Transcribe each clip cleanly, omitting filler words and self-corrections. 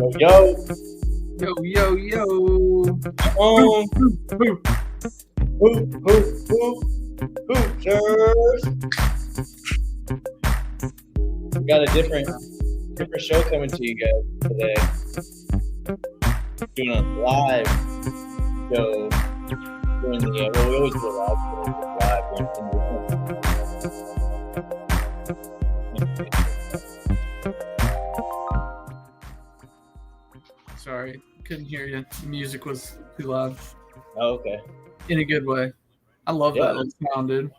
Yo, Yo. on. Hoopers. We got a different show coming to you guys today. Doing a live show during the well, we always do a live show, Sorry, couldn't hear you. The music was too loud. Oh, okay. In a good way. I love that little sound, dude.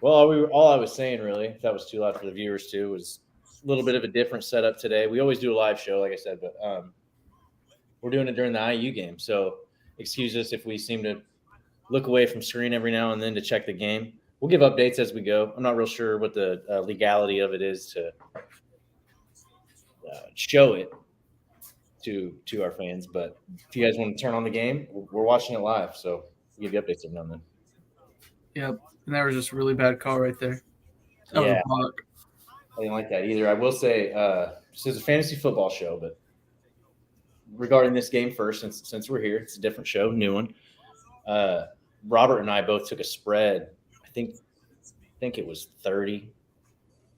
Well, all I was saying, really, if that was too loud for the viewers too, was a little bit of a different setup today. We always do a live show, like I said, but we're doing it during the IU game. So excuse us if we seem to look away from screen every now and then to check the game. We'll give updates as we go. I'm not real sure what the legality of it is to show it to our fans, but if you guys want to turn on the game, we're watching it live, so we'll give you updates every now and then. Yep, and that was just a really bad call right there. Yeah, I didn't like that either. I will say this is a fantasy football show, but regarding this game first, since we're here, it's a different show, new one. Robert and I both took a spread. I think it was 30.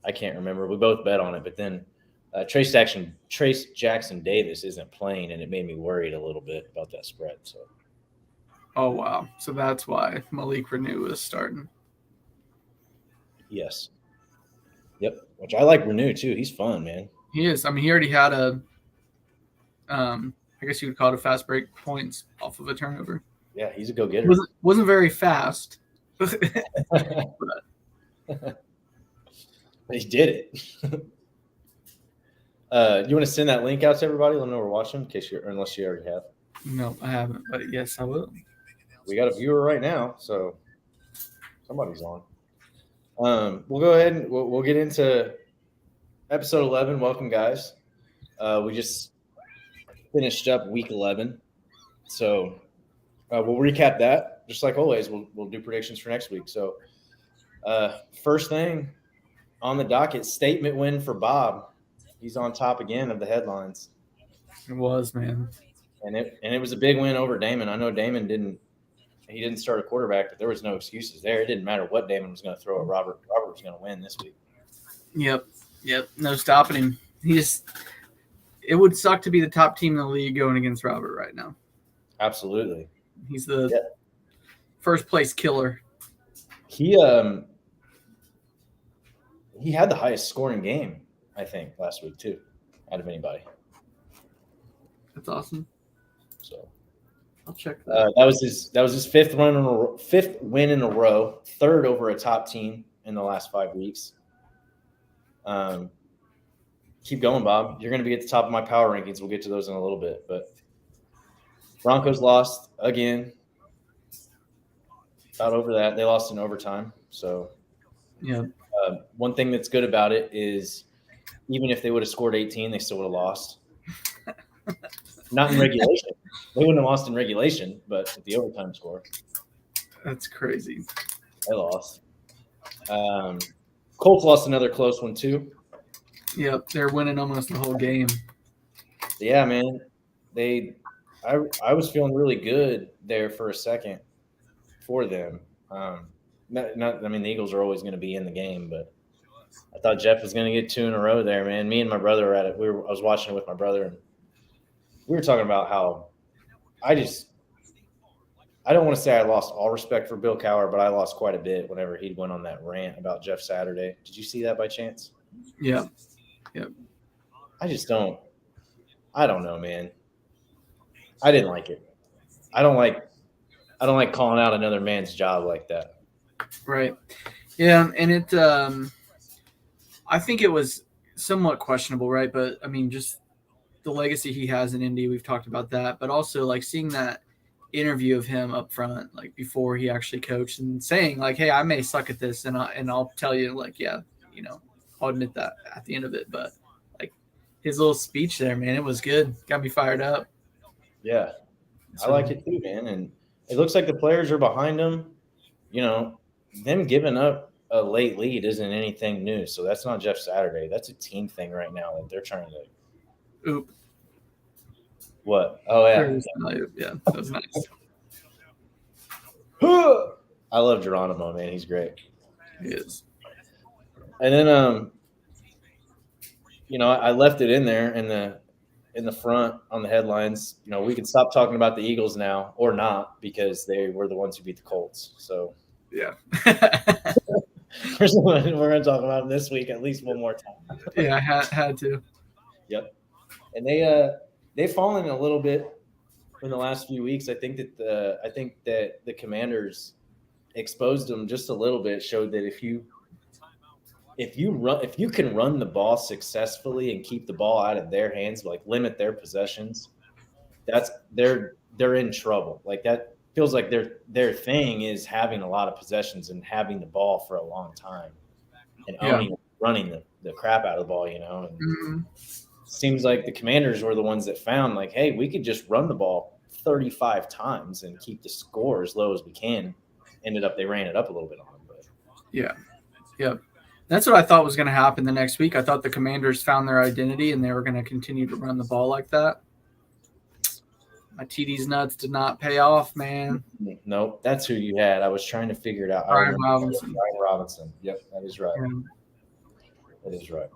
I can't remember. We both bet on it, but then Trace Jackson Davis isn't playing, and it made me worried a little bit about that spread. So. Oh, wow. So that's why Malik Renew is starting. Yes. Yep. Which I like Renew too. He's fun, man. He is. I mean, he already had I guess you would call it a fast break points off of a turnover. Yeah, he's a go-getter. Wasn't very fast. But he did it. You want to send that link out to everybody? Let them know we're watching, unless you already have. No, I haven't, but yes, I will. We got a viewer right now, so somebody's on. We'll go ahead and we'll get into episode 11. Welcome, guys. We just finished up week 11, so we'll recap that. Just like always, we'll do predictions for next week. So first thing on the docket, statement win for Bob. He's on top again of the headlines. It was, man. And it was a big win over Damon. I know Damon didn't start a quarterback, but there was no excuses there. It didn't matter what Damon was going to throw at Robert. Robert was going to win this week. Yep. No stopping him. It would suck to be the top team in the league going against Robert right now. Absolutely. He's the first place killer. He had the highest scoring game, I think, last week too, out of anybody. That's awesome. So I'll check that. That was his fifth win in a row, third over a top team in the last 5 weeks. Keep going, Bob. You're going to be at the top of my power rankings. We'll get to those in a little bit, but Broncos lost again. About over that, they lost in overtime. So yeah. One thing that's good about it is even if they would have scored 18, they still would have lost. Not in regulation. They wouldn't have lost in regulation, but at the overtime score. That's crazy. They lost. Colts lost another close one too. Yep, they're winning almost the whole game. Yeah, man. I was feeling really good there for a second for them. I mean, the Eagles are always going to be in the game, but I thought Jeff was going to get 2 in a row there, man. Me and my brother were at it. I was watching it with my brother, and we were talking about how I don't want to say I lost all respect for Bill Cowher, but I lost quite a bit whenever he went on that rant about Jeff Saturday. Did you see that by chance? Yeah. I don't know, man. I didn't like it. I don't like calling out another man's job like that. Right. Yeah, and it I think it was somewhat questionable, right? But I mean, just the legacy he has in Indy, we've talked about that, but also like seeing that interview of him up front, like before he actually coached, and saying like, "Hey, I may suck at this, and I'll tell you, like, yeah, I'll admit that at the end of it." But like his little speech there, man, it was good. Got me fired up. Yeah, I like it too, man. And it looks like the players are behind him. Them giving up a late lead isn't anything new. So that's not Jeff Saturday. That's a team thing right now that they're trying to What? Oh yeah. Yeah, that was nice. I love Geronimo, man. He's great. He is. And then I left it in there in the front on the headlines. We can stop talking about the Eagles now or not because they were the ones who beat the Colts. So Yeah. we're going to talk about them this week at least one more time. Yeah, I had to. Yep. And they've fallen a little bit in the last few weeks. I think that the Commanders exposed them just a little bit, showed that if you can run the ball successfully and keep the ball out of their hands, like limit their possessions, they're in trouble. Like that feels like their thing is having a lot of possessions and having the ball for a long time and running the crap out of the ball, And seems like the Commanders were the ones that found like, hey, we could just run the ball 35 times and keep the score as low as we can. Ended up they ran it up a little bit on them, but yeah. That's what I thought was going to happen the next week. I thought the Commanders found their identity and they were going to continue to run the ball like that. My TD's nuts did not pay off, man. Nope, that's who you had. I was trying to figure it out. Brian Robinson. Brian Robinson. Yep, that is right. Yeah. That is right.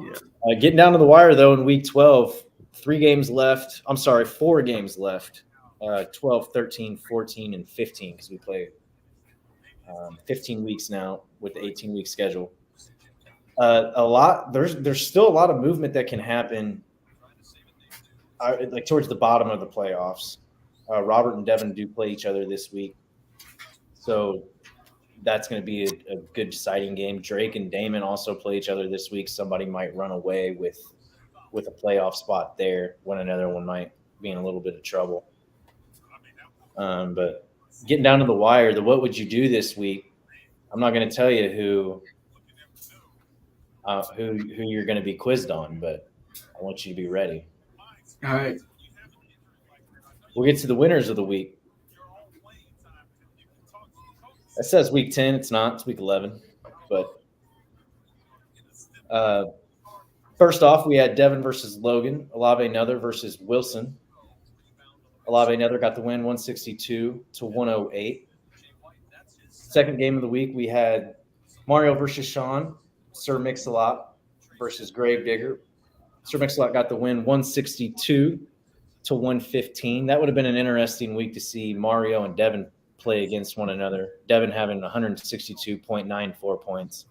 Yeah. Getting down to the wire, though, in Week 12, 4 games left. 12, 13, 14, and 15 because we play 15 weeks now with the 18-week schedule. There's still a lot of movement that can happen like towards the bottom of the playoffs. Robert and Devin do play each other this week. So that's going to be a good deciding game. Drake and Damon also play each other this week. Somebody might run away with a playoff spot there when another one might be in a little bit of trouble. But getting down to the wire, what would you do this week? I'm not going to tell you who you're going to be quizzed on, but I want you to be ready. All right. We'll get to the winners of the week. That says week 10. It's not. It's week 11. But first off, we had Devin versus Logan. Olave Nether versus Wilson. Olave Nether got the win 162-108. Second game of the week, we had Mario versus Sean. Sir Mix-a-Lot versus Gravedigger. Sir Mix-a-Lot got the win 162-115. That would have been an interesting week to see Mario and Devin play against one another. Devin having 162.94 points.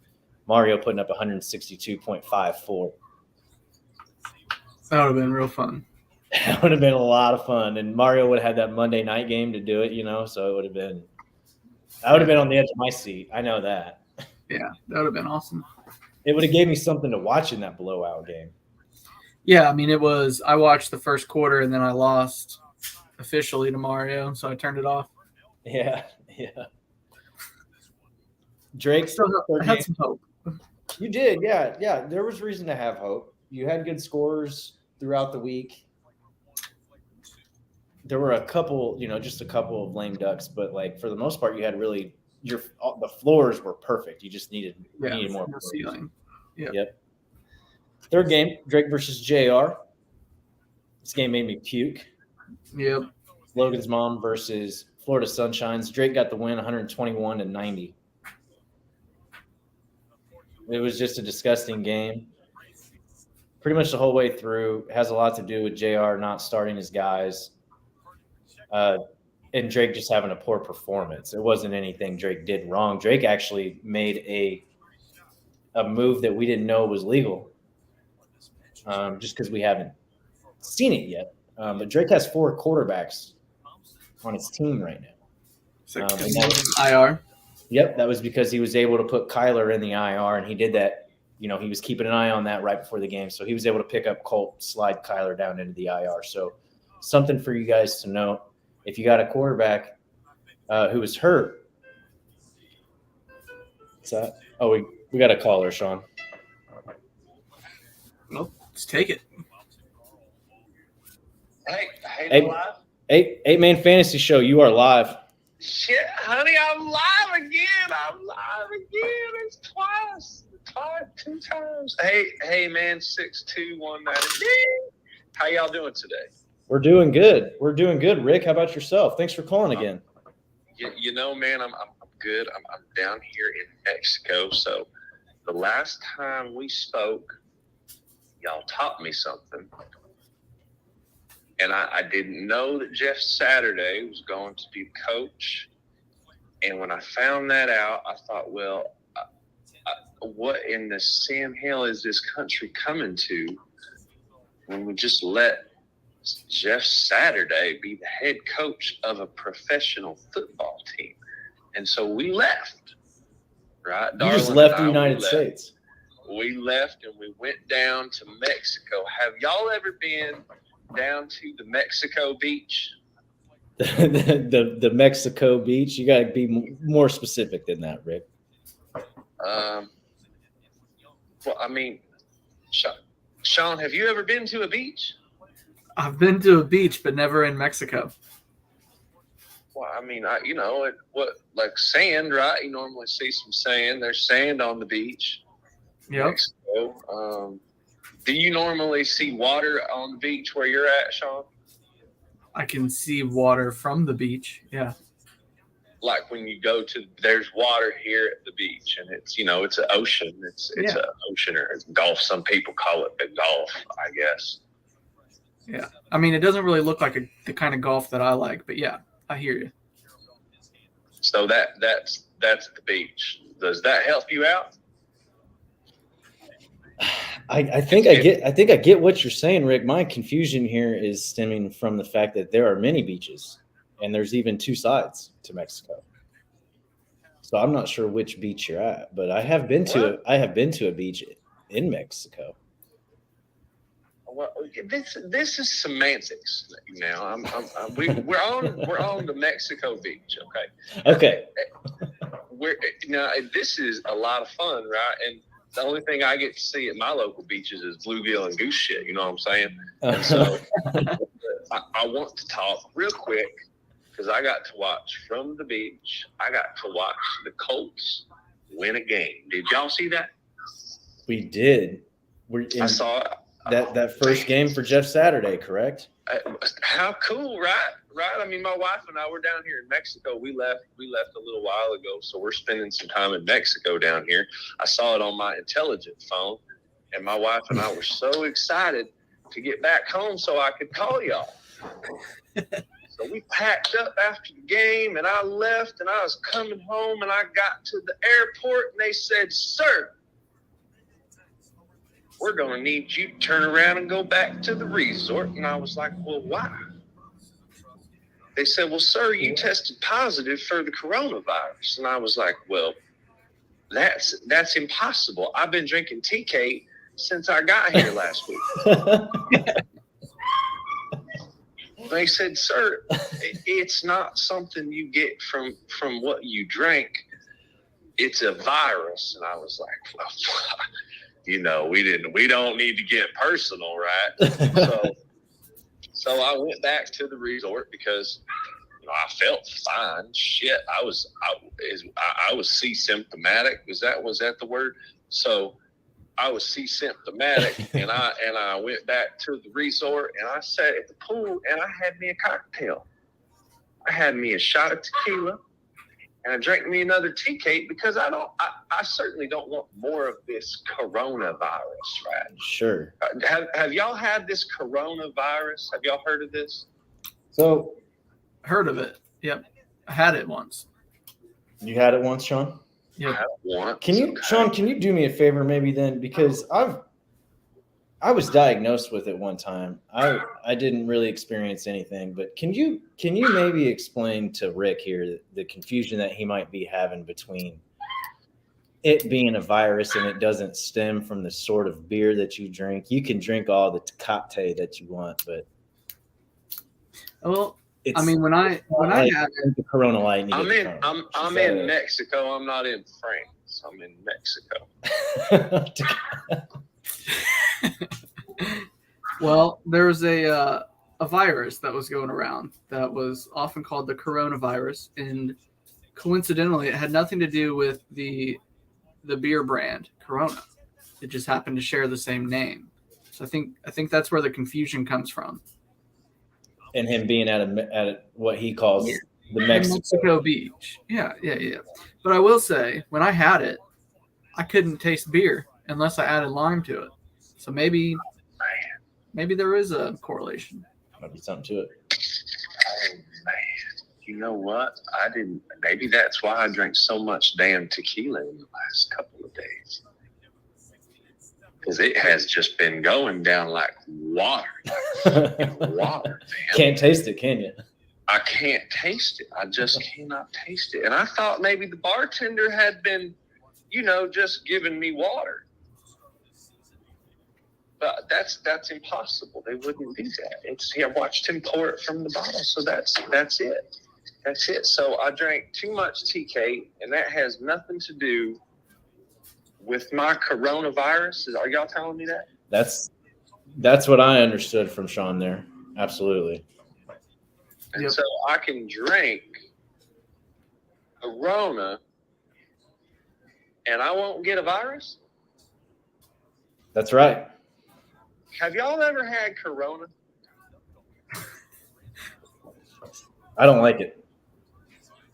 Mario putting up 162.54. That would have been real fun. That would have been a lot of fun. And Mario would have had that Monday night game to do it, so it would have been – I would have been on the edge of my seat. I know that. Yeah, that would have been awesome. It would have gave me something to watch in that blowout game. Yeah, I mean, it was – I watched the first quarter and then I lost officially to Mario, so I turned it off. Yeah. Drake still had some hope. You did, yeah. There was reason to have hope. You had good scores throughout the week. There were a couple, just a couple of lame ducks, but like for the most part, you had really the floors were perfect. You just needed more ceiling. Yep. Third game, Drake versus JR. This game made me puke. Yep. Logan's mom versus Florida Sunshines. Drake got the win 121-90. It was just a disgusting game. Pretty much the whole way through. It has a lot to do with JR not starting his guys. And Drake just having a poor performance. It wasn't anything Drake did wrong. Drake actually made a move that we didn't know was legal, just because we haven't seen it yet. But Drake has 4 quarterbacks on his team right now. IR. Yep, that was because he was able to put Kyler in the IR, and he did that. He was keeping an eye on that right before the game, so he was able to pick up Colt, slide Kyler down into the IR. So something for you guys to know. If you got a quarterback who was hurt, what's that? Oh, we got a caller, Sean. Well, let's take it. Hey, live? 8-Man Fantasy Show, you are live. Shit, honey, I'm live again. It's twice, 2 times. Hey, man, 62190. How y'all doing today? We're doing good. We're doing good. Rick, how about yourself? Thanks for calling again. You know, man, I'm good. I'm down here in Mexico. So the last time we spoke, y'all taught me something. And I didn't know that Jeff Saturday was going to be coach. And when I found that out, I thought, well, what in the Sam Hill is this country coming to when we just let Jeff Saturday be the head coach of a professional football team? And so we left, right? You just Darlin left and the I, United States. We left and we went down to Mexico. Have y'all ever been down to the Mexico beach? the Mexico beach. You got to be more specific than that, Rick. Well, I mean, Sean, have you ever been to a beach? I've been to a beach, but never in Mexico. Well, I mean, like sand, right? You normally see some sand. There's sand on the beach. Yep. Mexico. Do you normally see water on the beach where you're at, Sean? I can see water from the beach. Yeah. Like when you go to, there's water here at the beach, and it's an ocean. It's Yeah. an ocean, or it's golf. Some people call it the golf, I guess. Yeah. I mean, it doesn't really look like the kind of golf that I like, but yeah, I hear you. So that's the beach. Does that help you out? I think I get what you're saying, Rick. My confusion here is stemming from the fact that there are many beaches, and there's even two sides to Mexico. So I'm not sure which beach you're at, but I have been to a beach in Mexico. Well, this is semantics now. We're on the Mexico beach, okay? Okay. This is a lot of fun, right? And the only thing I get to see at my local beaches is bluegill and goose shit. You know what I'm saying? And so I want to talk real quick because I got to watch from the beach. I got to watch the Colts win a game. Did y'all see that? We did. I saw it. That first game for Jeff Saturday, correct? How cool, right? I mean, my wife and I were down here in Mexico. We left a little while ago, so we're spending some time in Mexico down here. I saw it on my intelligent phone, and my wife and I were so excited to get back home so I could call y'all. So we packed up after the game, and I left, and I was coming home, and I got to the airport, and they said, "Sir, we're going to need you to turn around and go back to the resort." And I was like, "Well, why?" They said, "Well, sir, you tested positive for the coronavirus." And I was like, "Well, that's impossible. I've been drinking TK since I got here last week." They said, "Sir, it's not something you get from what you drink. It's a virus." And I was like, "Well, we don't need to get personal, right?" So I went back to the resort because I felt fine. Shit, I was C-symptomatic. Was that the word? So I was C-symptomatic, and I went back to the resort, and I sat at the pool, and I had me a cocktail. I had me a shot of tequila, and I drank me another tea cake because I certainly don't want more of this coronavirus, right? Sure. Have y'all had this coronavirus? Have y'all heard of this? So, heard of it. Yep. I had it once. You had it once, Sean? Yep. Sean, can you do me a favor maybe then? Because I was diagnosed with it one time. I didn't really experience anything, but can you maybe explain to Rick here the confusion that he might be having between it being a virus and it doesn't stem from the sort of beer that you drink? You can drink all the Tecate that you want, but I mean, when I had the Corona Light, and I'm in Mexico. I'm not in France. I'm in Mexico. Well, there was a virus that was going around that was often called the coronavirus, and coincidentally, it had nothing to do with the beer brand Corona. It just happened to share the same name. So I think that's where the confusion comes from. and him being at what he calls Yeah. the In Mexico. Beach. Yeah. But I will say, when I had it, I couldn't taste beer unless I added lime to it. So maybe there is a correlation. Might be something to it. Oh man, you know what? I didn't. Maybe that's why I drank so much damn tequila in the last couple of days. Because it has just been going down like water, water. Man. Can't taste it, can you? I can't taste it. I just cannot taste it. And I thought maybe the bartender had been, just giving me water. But that's impossible. They wouldn't do that. I watched him pour it from the bottle, so that's it. That's it. So I drank too much TK, and that has nothing to do with my coronavirus. Are y'all telling me that? That's what I understood from Sean there. Absolutely. And Yep. so I can drink Corona, and I won't get a virus? That's right. Have y'all ever had Corona? I don't like it.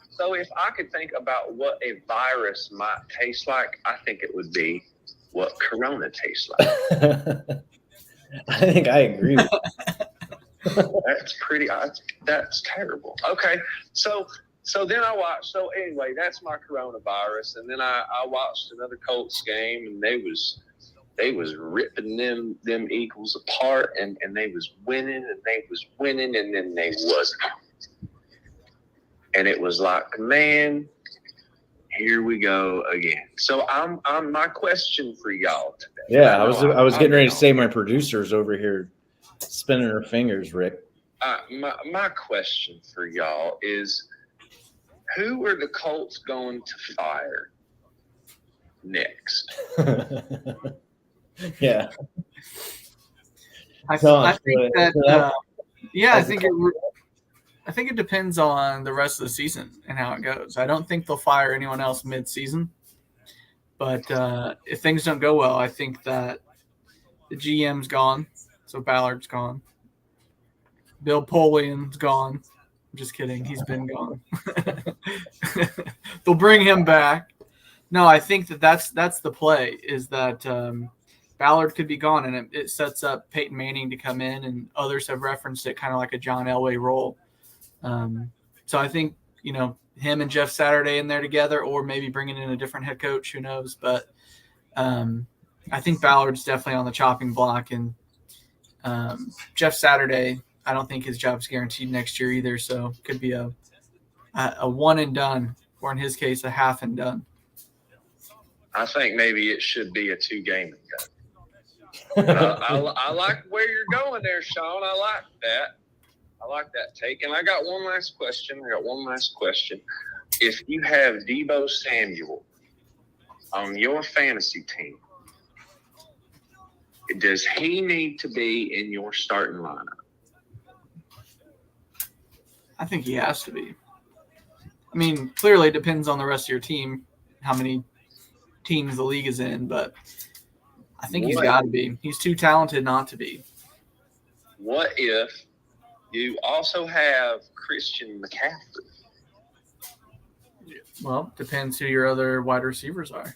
So if I could think about what a virus might taste like, I think it would be what Corona tastes like. I think I agree with you. That's terrible. Okay. So then I watched. So anyway, that's my coronavirus. And then I watched another Colts game, and they was ripping them Eagles apart, and they was winning, and then they wasn't. And it was like, man, here we go again. So I'm my question for y'all today. Yeah, I was getting ready to say my producer's over here spinning her fingers, Rick. My question for y'all is, who are the Colts going to fire next? Yeah. I think it depends on the rest of the season and how it goes. I don't think they'll fire anyone else mid-season. But if things don't go well, I think that the GM's gone. So Ballard's gone. Bill Polian's gone. I'm just kidding. He's been gone. They'll bring him back. No, I think that's the play, is that Ballard could be gone, and it sets up Peyton Manning to come in, and others have referenced it kind of like a John Elway role. So I think, him and Jeff Saturday in there together, or maybe bringing in a different head coach, who knows. But I think Ballard's definitely on the chopping block, and Jeff Saturday, I don't think his job's guaranteed next year either. So it could be a one and done, or in his case, a half and done. I think maybe it should be a 2-game and done. I like where you're going there, Sean. I like that. I like that take. And I got one last question. If you have Deebo Samuel on your fantasy team, does he need to be in your starting lineup? I think he has to be. I mean, clearly it depends on the rest of your team, how many teams the league is in, but I think he's got to be. He's too talented not to be. What if you also have Christian McCaffrey? Well, depends who your other wide receivers are.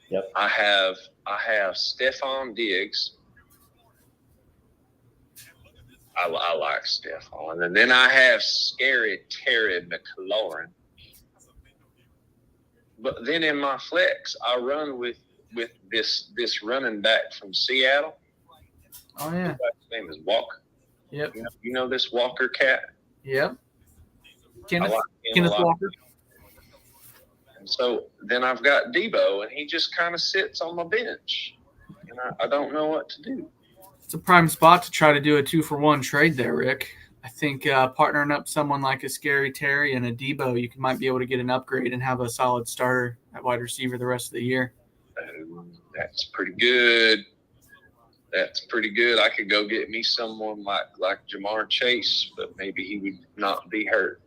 Yep. I have Stephon Diggs. I like Stephon. And then I have Scary Terry McLaurin. But then in my flex, I run with this running back from Seattle. Oh, yeah. His name is Walker. Yep. You know this Walker cat? Yep. Kenneth Walker. And so then I've got Deebo, and he just kind of sits on my bench. And I don't know what to do. It's a prime spot to try to do a 2-for-1 trade there, Rick. I think partnering up someone like a Scary Terry and a Deebo, you might be able to get an upgrade and have a solid starter at wide receiver the rest of the year. That's pretty good. I could go get me someone like Jamar Chase, but maybe he would not be hurt.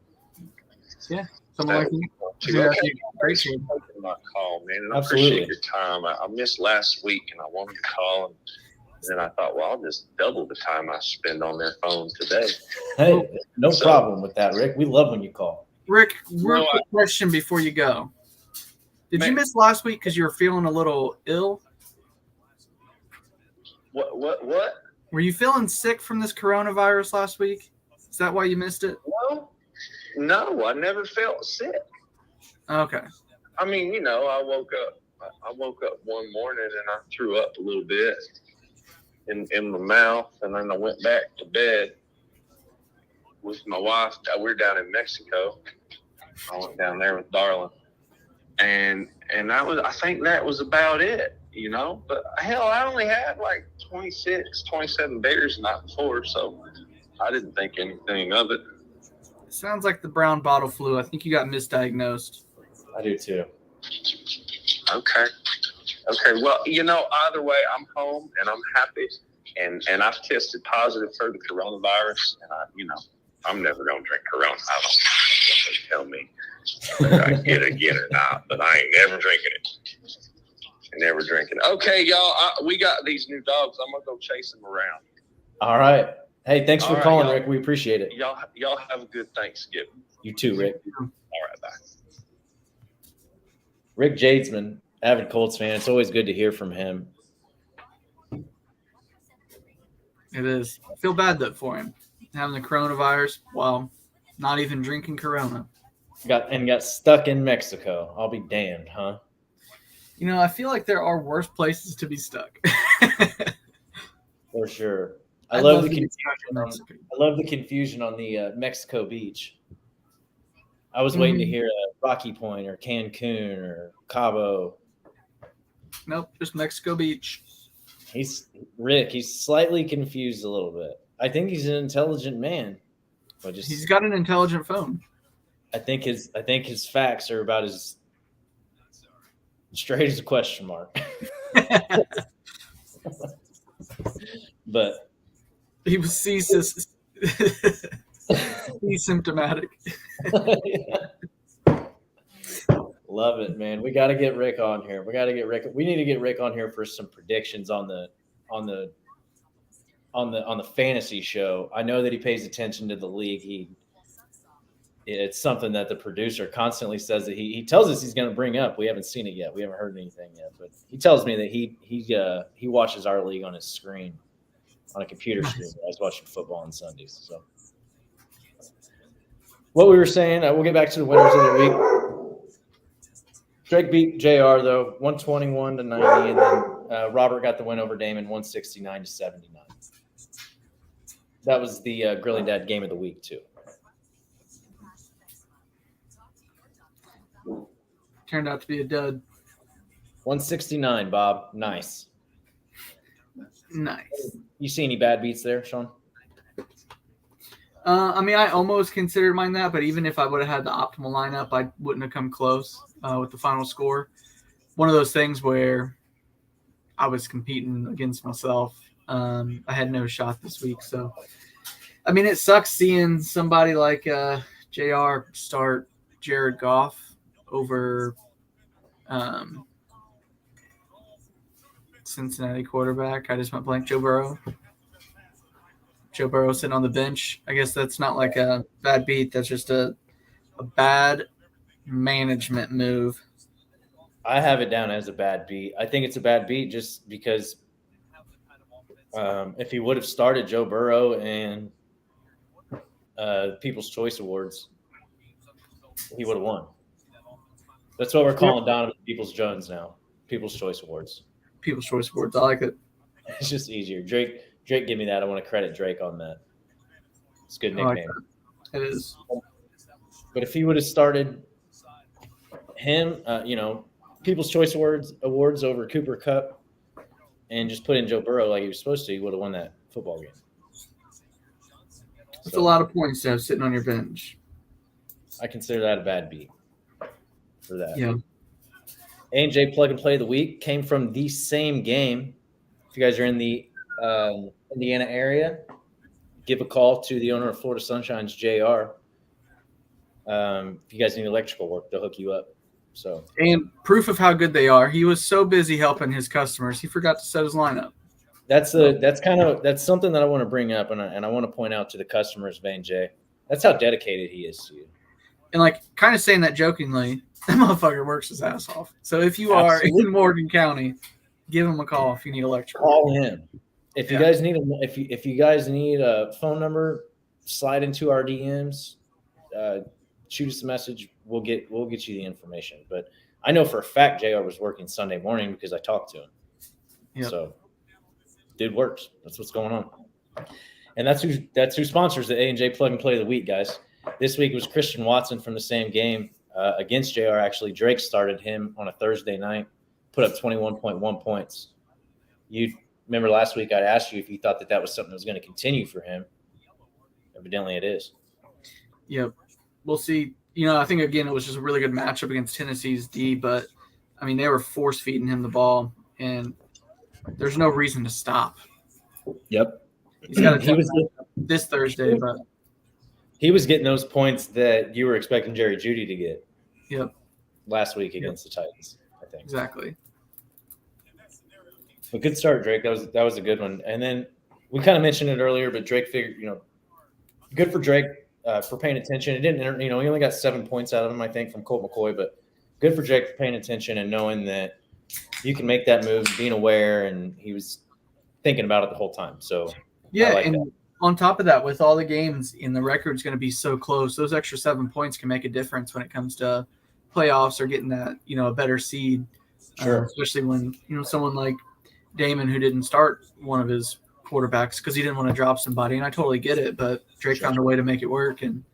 Yeah, someone like you. Okay. Thanks for taking my call, man. And I appreciate your time. I missed last week, and I wanted to call and then I thought, well, I'll just double the time I spend on their phone today. Hey, no problem with that, Rick. We love when you call. Rick, real quick question before you go. Did you miss last week because you were feeling a little ill? What? Were you feeling sick from this coronavirus last week? Is that why you missed it? No, I never felt sick. Okay. I mean, I woke up one morning and I threw up a little bit in my mouth, and then I went back to bed with my wife. We're down in Mexico. I went down there with Darlin, and I think that was about it, But hell, I only had like 27 beers the night before, so I didn't think anything of it. Sounds like the brown bottle flu. I think you got misdiagnosed. I do too. Okay. Well, either way, I'm home and I'm happy, and I've tested positive for the coronavirus, and I'm never gonna drink Corona. I don't know if they tell me whether I get it again or not, but I ain't never drinking it. Never drinking it. Okay, y'all. We got these new dogs. I'm gonna go chase them around. All right. Hey, thanks for calling, y'all. Rick. We appreciate it. Y'all have a good Thanksgiving. You too, Rick. All right, bye. Rick Jadesman, avid Colts fan. It's always good to hear from him. It is. I feel bad though for him having the coronavirus while not even drinking Corona. Got stuck in Mexico. I'll be damned, huh? I feel like there are worse places to be stuck. For sure. I love the confusion on the Mexico beach. I was waiting to hear Rocky Point or Cancun or Cabo. Nope, just Mexico Beach. He's slightly confused a little bit. I think he's an intelligent man. But he's got an intelligent phone. I think his facts are about as straight as a question mark. But he was asymptomatic. Love it, man. We got to get Rick on here. We need to get Rick on here for some predictions on the fantasy show. I know that he pays attention to the league. It's something that the producer constantly says that he tells us he's going to bring up. We haven't seen it yet. We haven't heard anything yet, but he tells me that he watches our league on his screen, on a computer screen. I was watching football on Sundays. So what we were saying, we'll get back to the winners of the week. Drake beat JR though, 121-90, and then Robert got the win over Damon, 169-79. That was the Grilling Dad game of the week too. Turned out to be a dud. 169, Bob. Nice. You see any bad beats there, Sean? I almost considered mine that, but even if I would have had the optimal lineup, I wouldn't have come close with the final score. One of those things where I was competing against myself. I had no shot this week. So, it sucks seeing somebody like JR start Jared Goff over Cincinnati quarterback. I just went blank. Joe Burrow. Joe Burrow sitting on the bench. I guess that's not like a bad beat. That's just a bad management move. I have it down as a bad beat. I think it's a bad beat just because if he would have started Joe Burrow and People's Choice Awards, he would have won. That's what we're calling Donovan Peoples-Jones now. People's Choice Awards. People's Choice Awards. I like it. It's just easier. Drake, give me that. I want to credit Drake on that. It's a good nickname. It is. But if he would have started him, People's Choice Awards over Cooper Kupp and just put in Joe Burrow like he was supposed to, he would have won that football game. That's a lot of points to have sitting on your bench. I consider that a bad beat for that. Yeah. A&J plug and play of the week came from the same game. If you guys are in the Indiana area, give a call to the owner of Florida Sunshine's JR. If you guys need electrical work, they'll hook you up. And proof of how good they are, he was so busy helping his customers, he forgot to set his lineup. that's something that I want to bring up, and I want to point out to the customers, Vane J. That's how dedicated he is to you. And like kind of saying that jokingly, that motherfucker works his ass off. So if you are in Morgan County, give him a call if you need a lecture. Call him. If you guys need if you guys need a phone number, slide into our DMs, shoot us a message. We'll get you the information. But I know for a fact JR was working Sunday morning because I talked to him. Yep. So dude works. That's what's going on. And that's who sponsors the A&J Plug and Play of the Week, guys. This week was Christian Watson from the same game against JR. Actually, Drake started him on a Thursday night, put up 21.1 points. You remember last week I asked you if you thought that was something that was going to continue for him. Evidently, it is. Yep. We'll see. I think, again, it was just a really good matchup against Tennessee's D, but, I mean, they were force-feeding him the ball, and there's no reason to stop. Yep. He's got to this Thursday, but he was getting those points that you were expecting Jerry Jeudy to get. Yep. Last week against the Titans, I think. Exactly. A good start, Drake. That was a good one. And then we kind of mentioned it earlier, but Drake figured, good for Drake for paying attention. It didn't, he only got 7 points out of him, I think, from Colt McCoy, but good for Drake for paying attention and knowing that you can make that move, being aware, and he was thinking about it the whole time. So yeah, like and that. On top of that, with all the games and the record's going to be so close, those extra 7 points can make a difference when it comes to playoffs or getting that, a better seed. Sure. Especially when, someone like Damon, who didn't start one of his quarterbacks because he didn't want to drop somebody, and I totally get it, but Drake found a way to make it work, and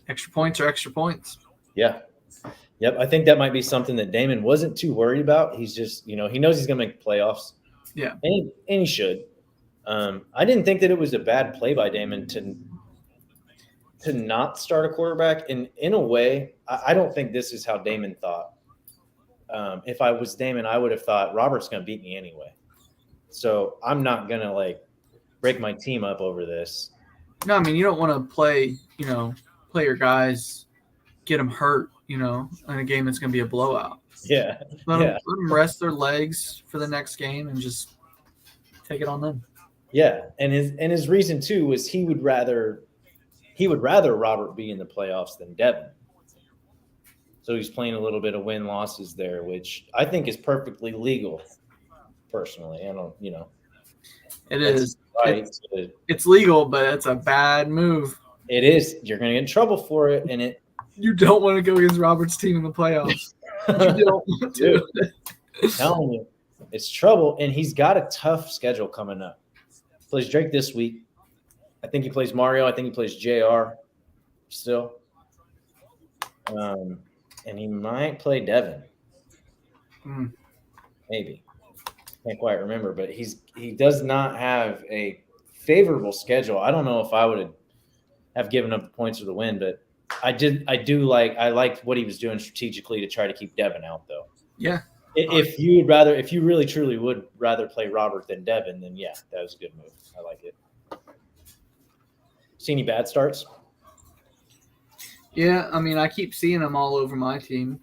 extra points are extra points. Yeah. Yep. I think that might be something that Damon wasn't too worried about. He's just, he knows he's going to make playoffs. Yeah. And he should. I didn't think that it was a bad play by Damon to not start a quarterback. And in a way, I don't think this is how Damon thought. If I was Damon, I would have thought Robert's going to beat me anyway. So I'm not going to break my team up over this. No, I mean, you don't want to play your guys, get them hurt, in a game that's going to be a blowout. Yeah. Let them rest their legs for the next game and just take it on them. Yeah. And his reason too was he would rather Robert be in the playoffs than Devin. So he's playing a little bit of win losses there, which I think is perfectly legal. Personally, I don't, It is. Right. It's legal, but it's a bad move. It is. You're going to get in trouble for it, and you don't want to go against Robert's team in the playoffs. You don't want to. I'm telling you, it's trouble, and he's got a tough schedule coming up. Plays Drake this week. I think he plays Mario. I think he plays JR still. And he might play Devin. Maybe. Can't quite remember, but he does not have a favorable schedule. I don't know if I would have given up the points for the win, but I liked what he was doing strategically to try to keep Devin out, though. Yeah. If you really truly would rather play Robert than Devin, then yeah, that was a good move. I like it. See any bad starts? Yeah, I mean, I keep seeing them all over my team.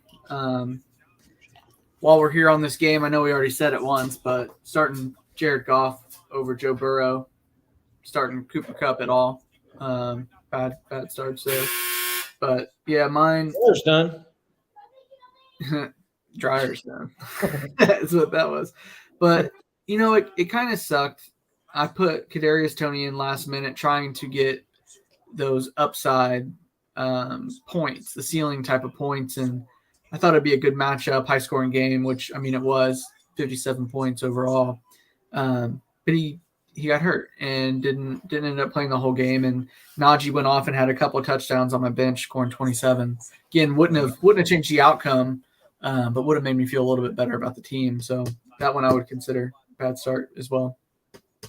While we're here on this game, I know we already said it once, but starting Jared Goff over Joe Burrow, starting Cooper Kupp at all. Bad starts there. But, yeah, mine – Dryer's done. Dryer's done. That's what that was. But, it kind of sucked. I put Kadarius Toney in last minute trying to get those upside points, the ceiling type of points, and I thought it'd be a good matchup, high-scoring game, which, I mean, it was 57 points overall. But he got hurt and didn't end up playing the whole game. And Najee went off and had a couple of touchdowns on my bench, scoring 27. Again, wouldn't have changed the outcome, but would have made me feel a little bit better about the team. So that one I would consider a bad start as well.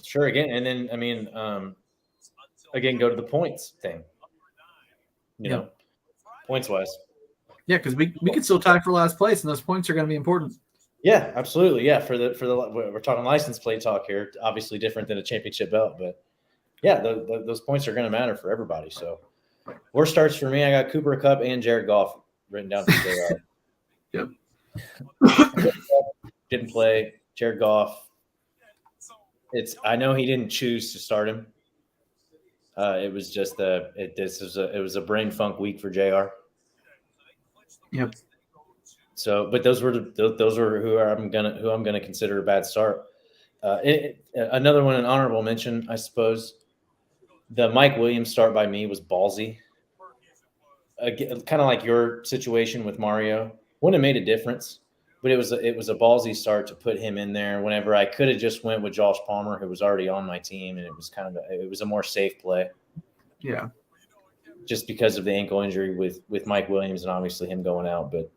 Sure. Again, and then, I mean, go to the points thing. Points-wise. Yeah, because we could still tie for last place, and those points are going to be important. Yeah, absolutely. Yeah, for the we're talking license plate talk here. Obviously different than a championship belt, but yeah, those points are going to matter for everybody. So, worst starts for me, I got Cooper Kupp and Jared Goff written down for JR. Yep. Didn't play. Jared Goff I know he didn't choose to start him. It was just it was a brain funk week for JR. Yep. So, but those were who I'm gonna consider a bad start. Another one, an honorable mention, I suppose. The Mike Williams start by me was ballsy. Kind of like your situation with Mario. Wouldn't have made a difference, but it was a ballsy start to put him in there. Whenever I could have just went with Josh Palmer, who was already on my team, and it was a more safe play. Yeah. Just because of the ankle injury with Mike Williams and obviously him going out, but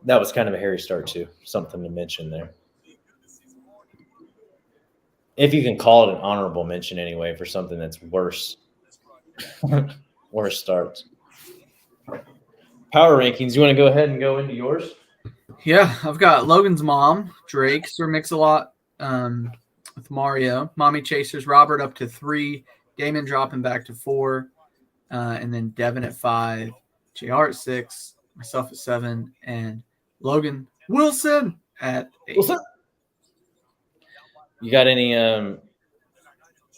that was kind of a hairy start too. Something to mention there. If you can call it an honorable mention anyway for something that's worse. Worse starts. Power rankings. You want to go ahead and go into yours? Yeah, I've got Logan's mom, Drake, Sir Mix-a-Lot, with Mario, Mommy Chasers, Robert up to 3, Damon dropping back to 4, and then Devin at 5, JR at 6, myself at 7, and Logan Wilson at 8. Wilson? You got any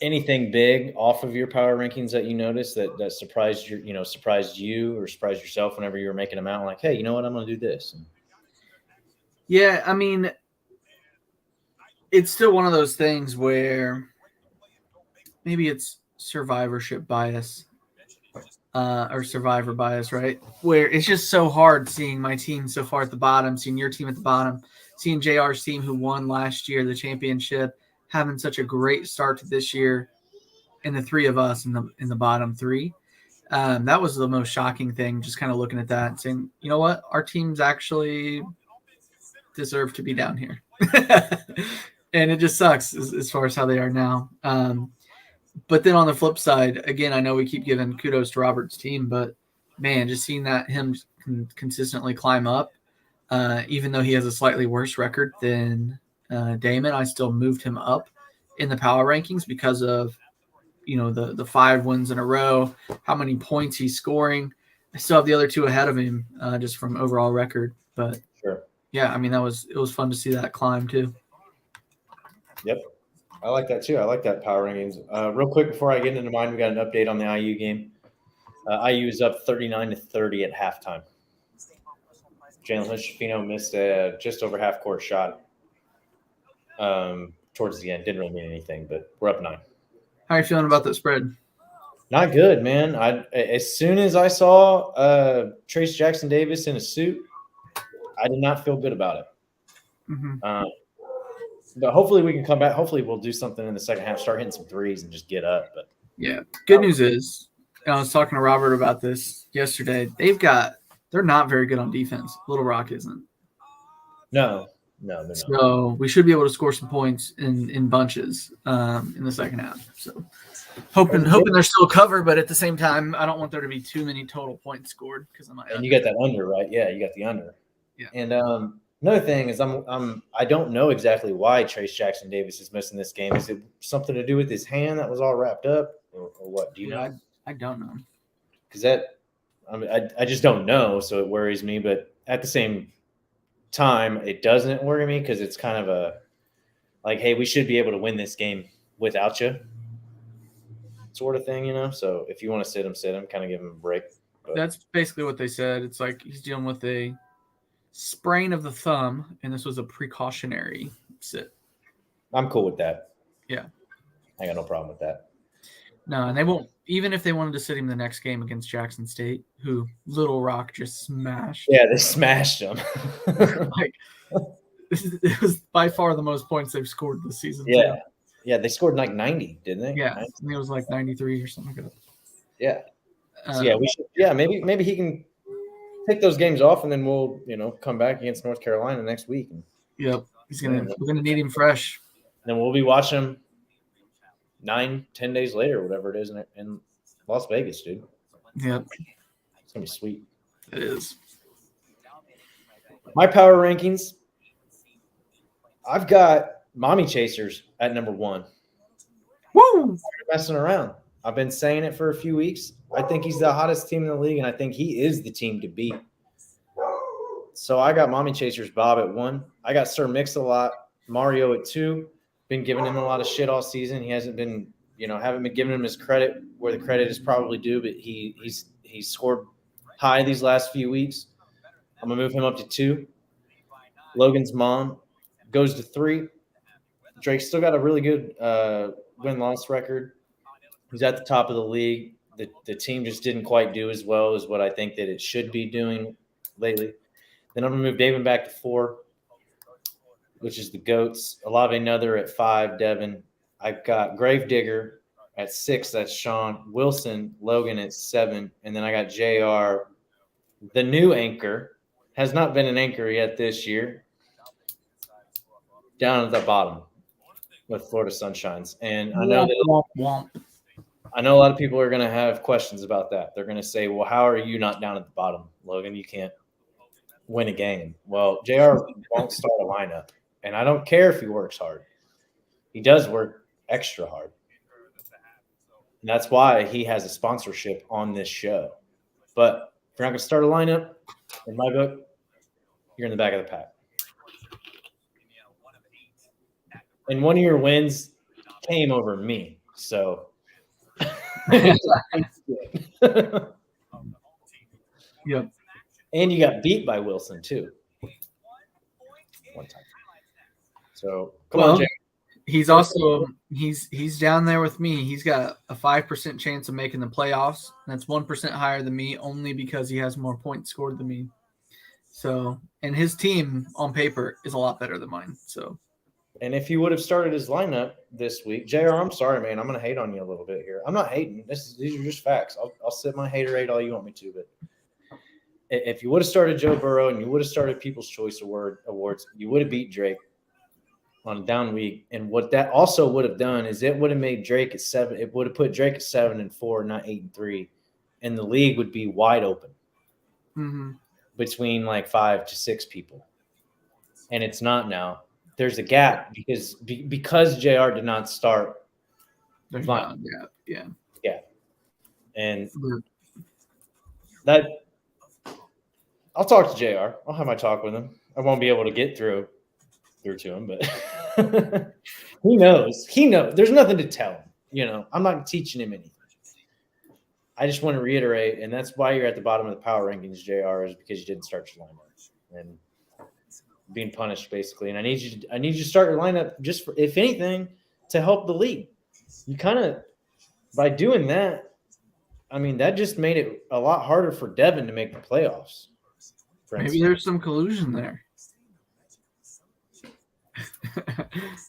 anything big off of your power rankings that you noticed that surprised you or surprised yourself whenever you were making them out? Like, hey, you know what? I'm going to do this. Yeah, I mean, it's still one of those things where maybe it's survivorship bias or survivor bias, right? Where it's just so hard seeing my team so far at the bottom, seeing your team at the bottom, seeing JR's team who won last year, the championship, having such a great start to this year, and the three of us in the bottom 3. That was the most shocking thing, just kind of looking at that and saying, you know what? Our teams actually deserve to be down here. And it just sucks as far as how they are now. But then on the flip side, again, I know we keep giving kudos to Robert's team, but man, just seeing that him consistently climb up, even though he has a slightly worse record than Damon, I still moved him up in the power rankings because of, the 5 wins in a row, how many points he's scoring. I still have the other 2 ahead of him, just from overall record. But sure. Yeah, I mean, it was fun to see that climb too. Yep. I like that too. I like that power rankings. Real quick before I get into mine, we got an update on the IU game. IU is up 39-30 at halftime. Jalen Hood-Schifino missed a just over half-court shot towards the end. Didn't really mean anything, but we're up 9. How are you feeling about that spread? Not good, man. As soon as I saw Trace Jackson Davis in a suit, I did not feel good about it. Mm-hmm. But hopefully we can come back. Hopefully we'll do something in the second half, start hitting some threes and just get up. But yeah, good news is, I was talking to Robert about this yesterday. They're not very good on defense. Little Rock isn't. No, they're not. So we should be able to score some points in bunches in the second half. So hoping they're still covered, but at the same time, I don't want there to be too many total points scored because And you got that under, right? Yeah, you got the under. Yeah. And another thing is I don't know exactly why Trace Jackson Davis is missing this game. Is it something to do with his hand that was all wrapped up, or what? Do you know? I don't know. Because I just don't know, so it worries me. But at the same time, it doesn't worry me because it's kind of a like, hey, we should be able to win this game without you, sort of thing, So if you want to sit him, kind of give him a break. But that's basically what they said. It's like he's dealing with a sprain of the thumb, and this was a precautionary sit. I'm cool with that. Yeah. I got no problem with that. No, and they won't, even if they wanted to sit him the next game against Jackson State, who Little Rock just smashed. Yeah, they smashed him. It was by far the most points they've scored this season. Yeah. Too. Yeah, they scored like 90, didn't they? Yeah, I think it was like 93 or something like that. Yeah. So yeah, we should. Yeah, maybe he can take those games off, and then we'll come back against North Carolina next week. Yep, we're gonna need him fresh. And then we'll be watching him 9-10 days later, whatever it is, in Las Vegas, dude. Yep, it's gonna be sweet. It is. My power rankings. I've got Mommy Chasers at number 1. Woo! Messing around. I've been saying it for a few weeks. I think he's the hottest team in the league, and I think he is the team to beat. So I got Mommy Chasers Bob at 1. I got Sir Mix-a-Lot Mario at 2. been giving him a lot of shit all season. He hasn't been, haven't been giving him his credit where the credit is probably due, but he's scored high these last few weeks. I'm going to move him up to 2. Logan's mom goes to 3. Drake's still got a really good win-loss record. He's at the top of the league. The team just didn't quite do as well as what I think that it should be doing lately. Then I'm going to move David back to 4, which is the GOATs. Olave Nother at 5, Devin. I've got Gravedigger at 6. That's Sean. Wilson, Logan at 7. And then I got JR, the new anchor. Has not been an anchor yet this year. Down at the bottom with Florida Sunshines. And I know that I know a lot of people are going to have questions about that. They're going to say, well, how are you not down at the bottom, Logan? You can't win a game. Well, JR won't start a lineup. And I don't care if he works hard. He does work extra hard. And that's why he has a sponsorship on this show. But if you're not going to start a lineup, in my book, you're in the back of the pack. And one of your wins came over me. So Yep. And you got beat by Wilson too. One time. So come on, Jay. He's also he's down there with me. He's got a 5% chance of making the playoffs. That's 1% higher than me, only because he has more points scored than me. So, and his team on paper is a lot better than mine. So, and if he would have started his lineup this week, JR, I'm sorry, man. I'm going to hate on you a little bit here. I'm not hating. These are just facts. I'll sit my haterade all you want me to, but if you would have started Joe Burrow and you would have started People's Choice Awards, you would have beat Drake on a down week. And what that also would have done is it would have made Drake at 7. It would have put Drake at 7-4, not 8-3, and the league would be wide open between like 5 to 6 people. And it's not now. There's a gap because JR did not start. There's not a gap. Yeah. Yeah. And that I'll talk to JR. I'll have my talk with him. I won't be able to get through to him, but he knows. He knows. There's nothing to tell him. I'm not teaching him anything. I just want to reiterate, and that's why you're at the bottom of the power rankings, JR, is because you didn't start your lineup and being punished basically. And I need you to start your lineup just for, if anything, to help the league. You kind of, by doing that, I mean, that just made it a lot harder for Devin to make the playoffs. Maybe there's some collusion there.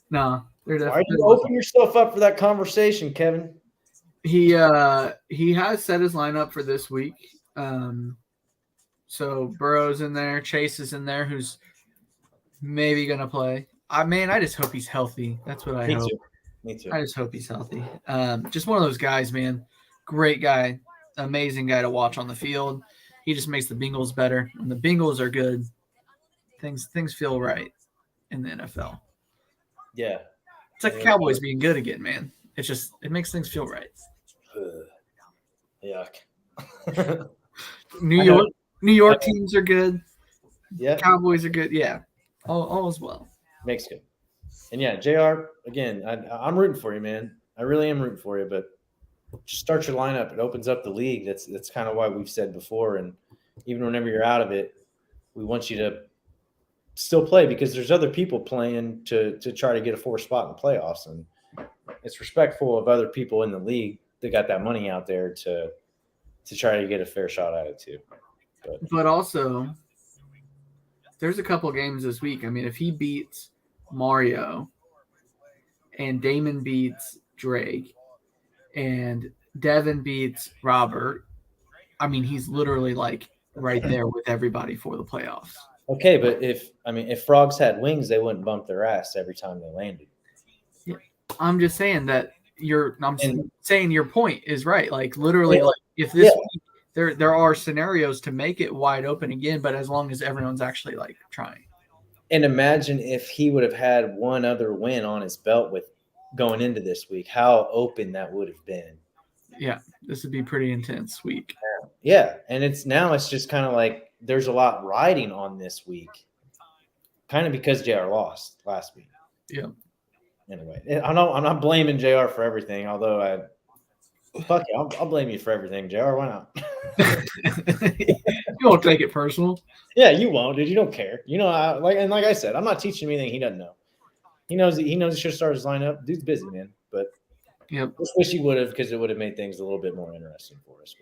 No, why do you open yourself up for that conversation, Kevin? He has set his lineup for this week. So Burrow's in there, Chase is in there, who's maybe gonna play. I just hope he's healthy. That's what I hope. Me too. I just hope he's healthy. Just one of those guys, man. Great guy, amazing guy to watch on the field. He just makes the Bengals better. When the Bengals are good, things feel right in the NFL. Yeah. It's like the Cowboys being good again, man. It makes things feel right. Yuck. New York teams are good. Yeah. Cowboys are good. Yeah. All as well. Makes good. And yeah, JR, again, I'm rooting for you, man. I really am rooting for you, but just start your lineup. It opens up the league. That's kind of why we've said before. And even whenever you're out of it, we want you to still play because there's other people playing to try to get a 4th spot in the playoffs. And it's respectful of other people in the league that got that money out there to try to get a fair shot at it too. But also, there's a couple games this week. I mean, if he beats Mario and Damon beats Drake and Devin beats Robert, I mean, he's literally like right there with everybody for the playoffs. Okay, but if frogs had wings, they wouldn't bump their ass every time they landed. Yeah, I'm just saying that saying your point is right. Like literally, like if this week, there are scenarios to make it wide open again, but as long as everyone's actually like trying. And imagine if he would have had one other win on his belt with going into this week, how open that would have been. Yeah, this would be pretty intense week. Yeah, and it's just kind of like there's a lot riding on this week, kind of because JR lost last week. Yeah. anyway, I'm not blaming JR for everything. Although fuck it, I'll blame you for everything, JR. Why not? You won't take it personal. Yeah, you won't, dude. You don't care. Like I said, I'm not teaching him anything he doesn't know. He knows he should start his lineup. Dude's busy, man. But Yep. just wish he would have, because it would have made things a little bit more interesting for us.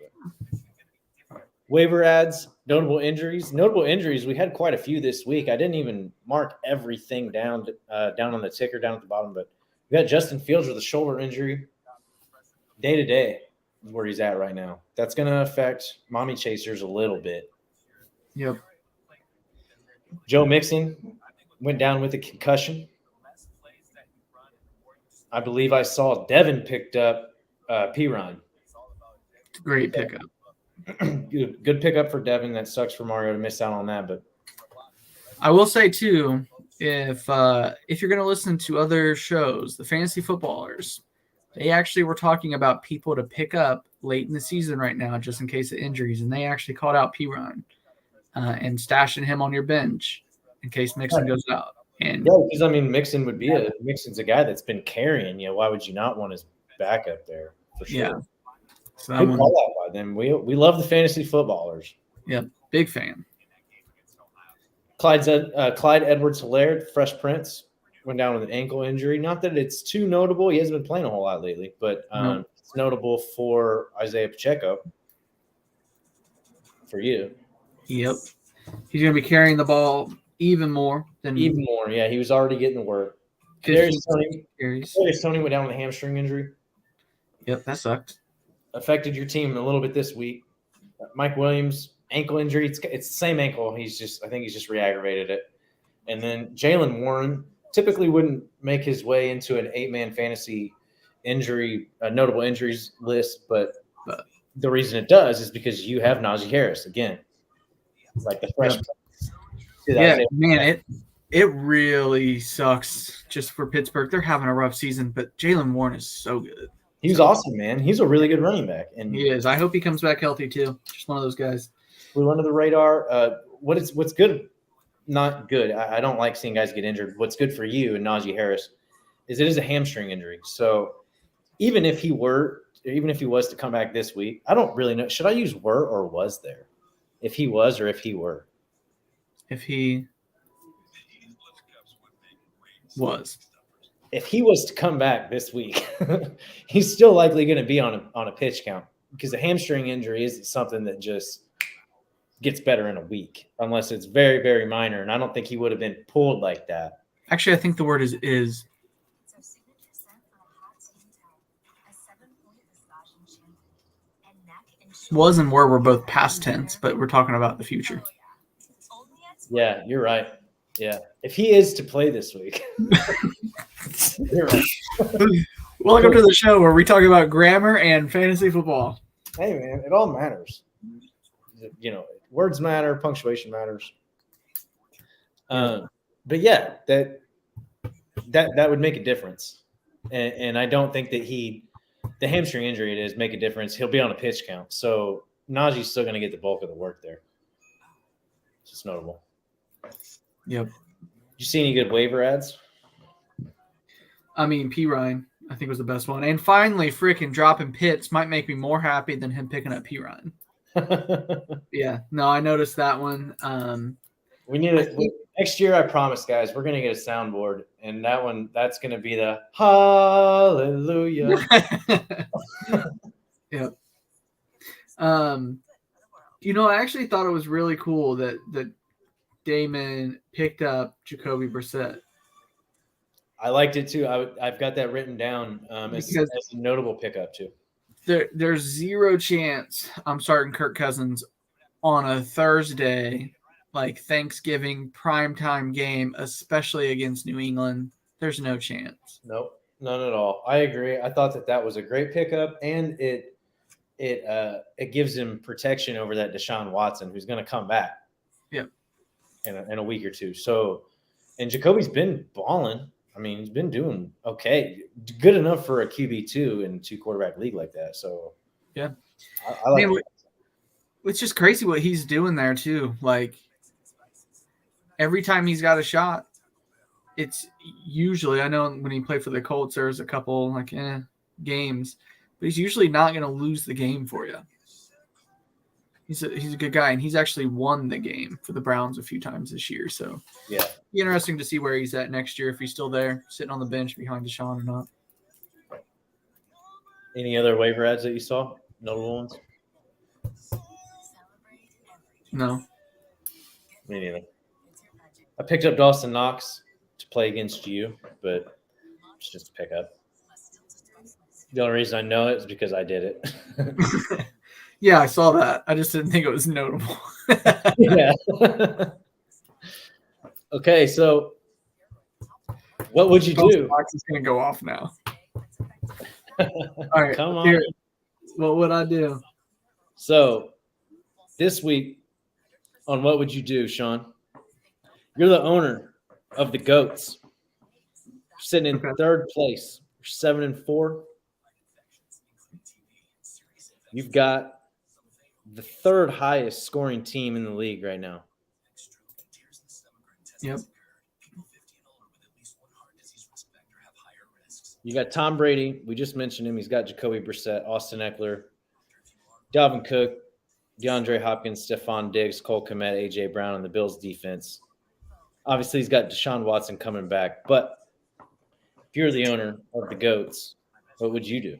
But waiver ads, notable injuries. Notable injuries. We had quite a few this week. I didn't even mark everything down on the ticker down at the bottom, but we got Justin Fields with a shoulder injury. Day to day is where he's at right now. That's going to affect mommy chasers a little bit. Yep. Joe Mixon went down with a concussion. I believe I saw Devin picked up P-Ron. Great pickup. Good pickup for Devin. That sucks for Mario to miss out on that. But I will say too, if you're going to listen to other shows, the Fantasy Footballers, they actually were talking about people to pick up late in the season right now, just in case of injuries, and they actually called out P-Ron and stashing him on your bench in case Mixon goes out. And yeah, because I mean, Mixon's a guy that's been carrying. Why would you not want his backup there for sure? Yeah. So Good call out by them. We love the Fantasy Footballers. Yep, big fan. Clyde Edwards-Helaire, Fresh Prince, went down with an ankle injury. Not that it's too notable. He hasn't been playing a whole lot lately, but it's notable for Isaiah Pacheco. For you. Yep. He's going to be carrying the ball even more. Yeah. He was already getting the work. Kadarius Toney went down with a hamstring injury. Yep, that sucks. Affected your team a little bit this week. Mike Williams, ankle injury. It's the same ankle. I think he's just re-aggravated it. And then Jaylen Warren typically wouldn't make his way into an 8-man fantasy notable injuries list, but the reason it does is because you have Najee Harris again, like the fresh. Yeah, man, it really sucks just for Pittsburgh. They're having a rough season, but Jaylen Warren is so good. He's awesome, man. He's a really good running back, and he is. I hope he comes back healthy too. Just one of those guys. Flew under the radar. What's good? Not good. I don't like seeing guys get injured. What's good for you and Najee Harris is it is a hamstring injury. So even if he was to come back this week, I don't really know. Should I use were or was there? If he was or if he were? If he was. If he was to come back this week, he's still likely going to be on a pitch count, because a hamstring injury isn't something that just gets better in a week unless it's very, very minor. And I don't think he would have been pulled like that. Actually, I think the word is. Was and were both past tense, but we're talking about the future. Yeah, you're right. Yeah. If he is to play this week. You're right. Welcome to the show where we talk about grammar and fantasy football. Hey, man, it all matters. Words matter, punctuation matters. But yeah, that would make a difference. And I don't think that the hamstring injury it is make a difference. He'll be on a pitch count. So Najee's still going to get the bulk of the work there. It's just notable. Yep. Did you see any good waiver ads? I mean, P. Ryan, I think, was the best one. And finally, freaking dropping Pitts might make me more happy than him picking up P. Ryan. Yeah. No, I noticed that one. We need next year, I promise, guys, we're going to get a soundboard. And that's going to be the hallelujah. Yep. I actually thought it was really cool that Damon picked up Jacoby Brissett. I liked it too. I've got that written down as a notable pickup too. There's zero chance I'm starting Kirk Cousins on a Thursday, like Thanksgiving primetime game, especially against New England. There's no chance. Nope, none at all. I agree. I thought that was a great pickup, and it gives him protection over that Deshaun Watson, who's going to come back. Yep. In a week or two. So, and Jacoby's been balling. I mean, he's been doing okay, good enough for a QB2 in 2-quarterback league like that. So, yeah, I like it. It's just crazy what he's doing there too. Like every time he's got a shot, it's usually, I know when he played for the Colts, there's a couple like games, but he's usually not going to lose the game for you. He's a good guy, and he's actually won the game for the Browns a few times this year. So Yeah. be interesting to see where he's at next year, if he's still there, sitting on the bench behind Deshaun or not. Any other waiver ads that you saw? Notable ones? No. Me neither. I picked up Dawson Knox to play against you, but it's just a pickup. The only reason I know it is because I did it. Yeah, I saw that. I just didn't think it was notable. Yeah. Okay, so what would you do? Fox is going to go off now. All right. Come on. Here, what would I do? So this week on What Would You Do, Sean? You're the owner of the Goats. You're sitting in third place. You're 7-4. You've got the third highest scoring team in the league right now. Yep. You got Tom Brady. We just mentioned him. He's got Jacoby Brissett, Austin Eckler, Dalvin Cook, DeAndre Hopkins, Stephon Diggs, Cole Kmet, A.J. Brown, and the Bills defense. Obviously, he's got Deshaun Watson coming back. But if you're the owner of the Goats, what would you do?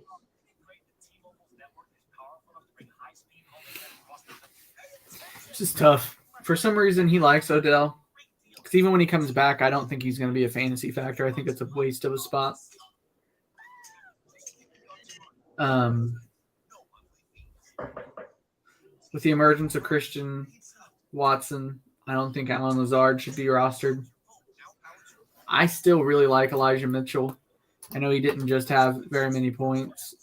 It's just tough. For some reason, he likes Odell. Because even when he comes back, I don't think he's going to be a fantasy factor. I think it's a waste of a spot. With the emergence of Christian Watson, I don't think Allen Lazard should be rostered. I still really like Elijah Mitchell. I know he didn't just have very many points.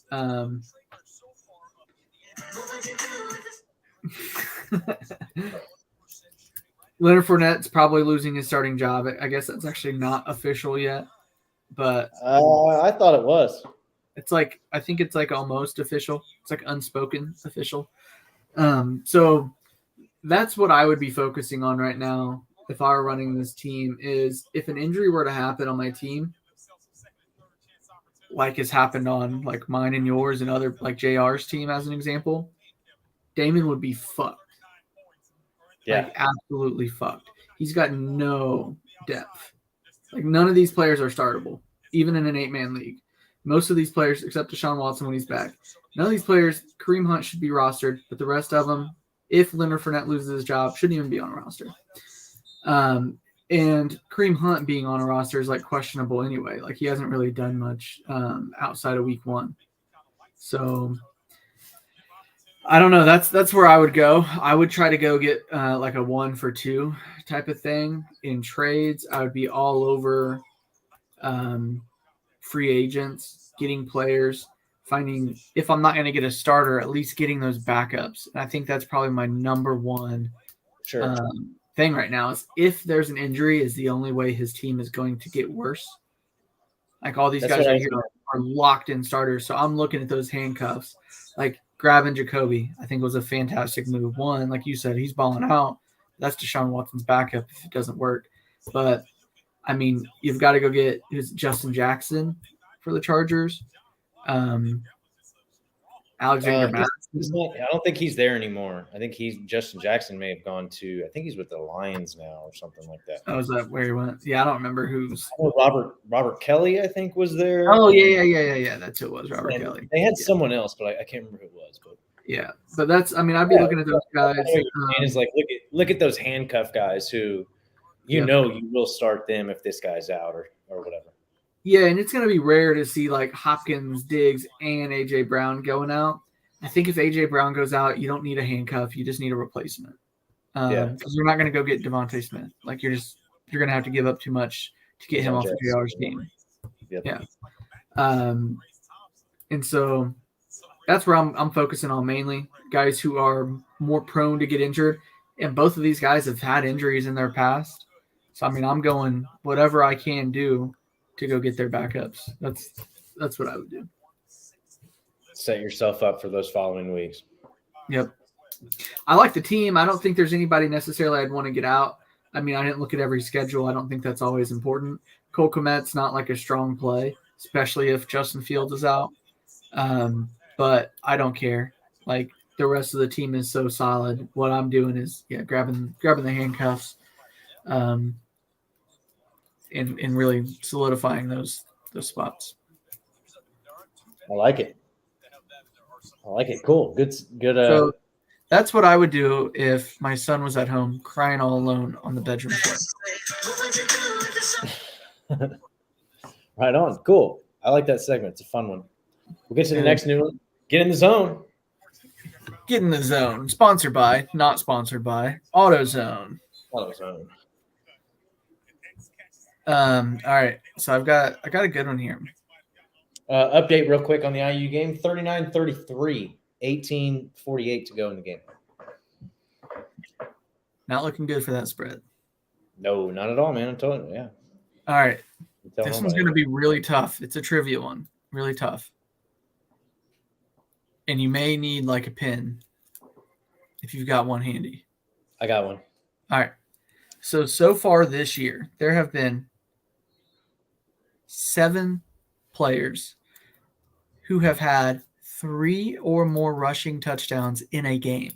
Leonard Fournette's probably losing his starting job. I guess that's actually not official yet, but I thought it was. it's like, I think it's like almost official. It's like unspoken official. So that's what I would be focusing on right now if I were running this team, is if an injury were to happen on my team, like has happened on like mine and yours and other, like JR's team as an example, Damon would be fucked. Yeah. Like absolutely fucked. He's got no depth. Like none of these players are startable, even in an 8-man league. Most of these players, except Deshaun Watson when he's back, none of these players, Kareem Hunt should be rostered, but the rest of them, if Leonard Fournette loses his job, shouldn't even be on a roster. And Kareem Hunt being on a roster is like questionable anyway. Like he hasn't really done much outside of week 1. So I don't know. That's where I would go. I would try to go get like a 1-for-2 type of thing in trades. I would be all over free agents, getting players, finding, if I'm not going to get a starter, at least getting those backups. And I think that's probably my number one thing right now, is if there's an injury, is the only way his team is going to get worse. Like all these guys right here are locked in starters. So I'm looking at those handcuffs, like grabbing Jacoby. I think was a fantastic move. One, like you said, he's balling out. That's Deshaun Watson's backup if it doesn't work. But I mean, you've got to go get Justin Jackson for the Chargers. Alexander Mattison. I don't think he's there anymore. I think Justin Jackson may have gone to, I think he's with the Lions now or something like that. Oh, is that where he went? Yeah, I don't remember who's. Robert Kelly, I think, was there. Oh, yeah. That's who it was, Robert Kelly. They had someone else, but I can't remember who it was. But yeah, but that's, I mean, I'd be looking at those guys. It's like, look at those handcuff guys who, you know, you will start them if this guy's out or whatever. Yeah, and it's going to be rare to see like Hopkins, Diggs, and A.J. Brown going out. I think if A.J. Brown goes out, you don't need a handcuff. You just need a replacement. Because you're not going to go get Devontae Smith. Like you're going to have to give up too much to get him off the JR's team. Yep. Yeah. And so that's where I'm focusing on mainly. Guys who are more prone to get injured. And both of these guys have had injuries in their past. So, I mean, I'm going whatever I can do to go get their backups. That's what I would do. Set yourself up for those following weeks. Yep. I like the team. I don't think there's anybody necessarily I'd want to get out. I mean, I didn't look at every schedule. I don't think that's always important. Cole Kmet's not like a strong play, especially if Justin Fields is out. But I don't care. Like the rest of the team is so solid. What I'm doing is grabbing the handcuffs, and really solidifying those spots. I like it. Cool. Good. So that's what I would do if my son was at home crying all alone on the bedroom floor. Right on. Cool. I like that segment. It's a fun one. We'll get to the next new one. Get in the zone. Get in the zone. Sponsored by, not sponsored by, AutoZone. AutoZone. All right. So I got a good one here. Update real quick on the IU game. 39-33. 18:48 to go in the game. Not looking good for that spread. No, not at all, man. I'm telling you. Yeah. All right. This one's going to be really tough. It's a trivia one. Really tough. And you may need like a pin if you've got one handy. I got one. All right. So far this year, there have been 7 players who have had 3 or more rushing touchdowns in a game.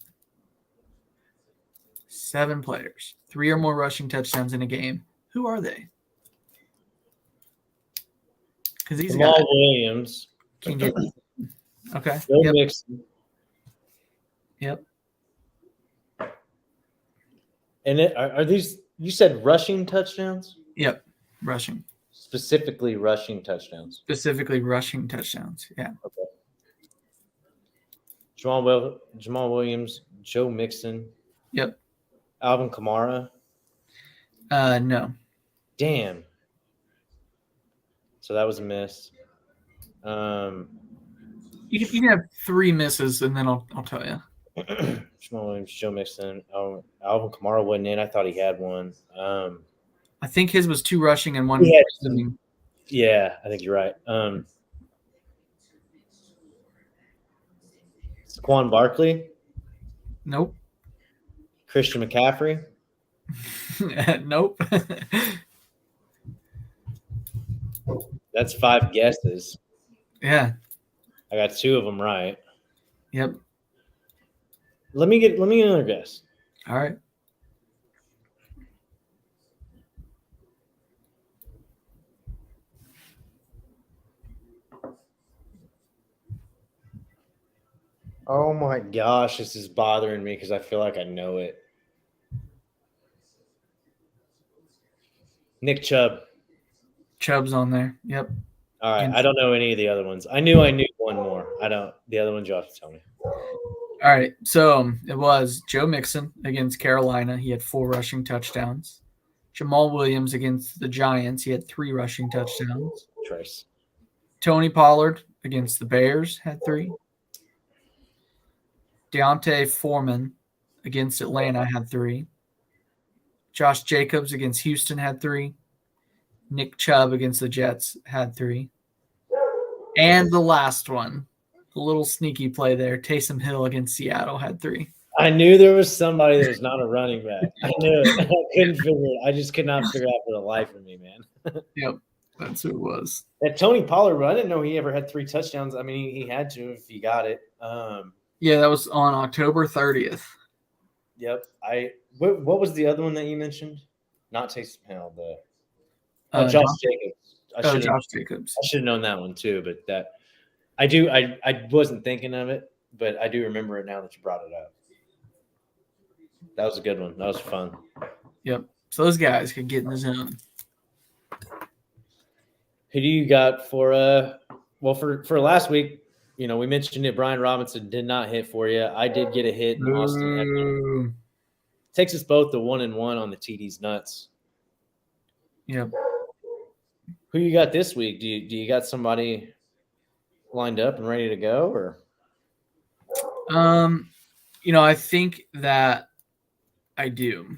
7 players, 3 or more rushing touchdowns in a game. Who are they? Because these Jamal guys Williams. can get. Okay. Joe Yep. Mixon. Yep. And are these, you said rushing touchdowns? Yep. Rushing. Specifically rushing touchdowns. Specifically rushing touchdowns. Yeah. Okay. Jamal Williams, Joe Mixon. Yep. Alvin Kamara. No. Damn. So that was a miss. You can have 3 misses, and then I'll tell you. Jamal Williams, Joe Mixon. Alvin Kamara wasn't in. I thought he had one. I think his was 2 rushing and 1 He had receiving. Yeah, I think you're right. Saquon Barkley, Nope. Christian McCaffrey. Nope. That's 5 guesses. Yeah. I got 2 of them right. Yep. Let me get another guess. All right. Oh my gosh, this is bothering me because I feel like I know it. Nick Chubb. Chubb's on there. Yep. All right, I don't know any of the other ones. I knew one more. I don't. The other ones you'll have to tell me. All right. So it was Joe Mixon against Carolina. He had 4 rushing touchdowns. Jamal Williams against the Giants. He had 3 rushing touchdowns. Trace. Tony Pollard against the Bears had 3. Deontay Foreman against Atlanta had 3. Josh Jacobs against Houston had 3. Nick Chubb against the Jets had 3. And the last one, a little sneaky play there, Taysom Hill against Seattle had 3. I knew there was somebody that was not a running back. I knew it. I couldn't figure it. I just could not figure it out for the life of me, man. Yep, that's who it was. That Tony Pollard, I didn't know he ever had 3 touchdowns. I mean, he had to if he got it. Yeah, that was on October 30th. Yep. What was the other one that you mentioned? Not Taysom Hill, Josh Jacobs. Josh Jacobs. I should have known that one too, but that I wasn't thinking of it, but I do remember it now that you brought it up. That was a good one. That was fun. Yep. So those guys could get in the zone. Who do you got for for last week? You know, we mentioned it. Brian Robinson did not hit for you. I did get a hit. In Austin Eckler. Takes us both to 1-1 on the TD's nuts. Yep. Who you got this week? Do you got somebody lined up and ready to go, or? I think that I do.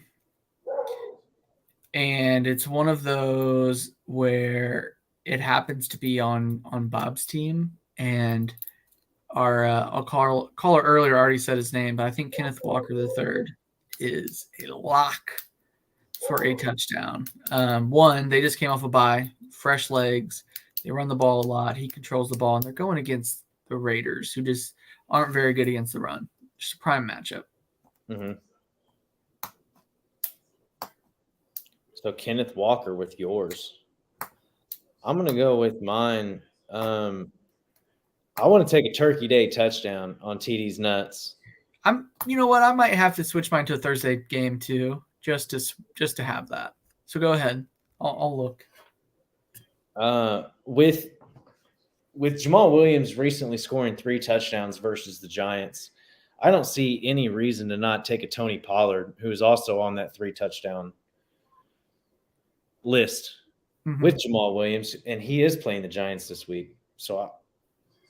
And it's one of those where it happens to be on Bob's team, and our caller earlier already said his name, but I think Kenneth Walker III is a lock for a touchdown. One, they just came off a bye, fresh legs. They run the ball a lot. He controls the ball, and they're going against the Raiders, who just aren't very good against the run. Just a prime matchup. Mm-hmm. So Kenneth Walker with yours. I'm going to go with mine. I want to take a Turkey Day touchdown on TD's nuts. You know what? I might have to switch mine to a Thursday game too, just to have that. So go ahead. I'll look. With Jamal Williams recently scoring 3 touchdowns versus the Giants, I don't see any reason to not take a Tony Pollard, who is also on that 3 touchdown list with Jamal Williams, and he is playing the Giants this week. So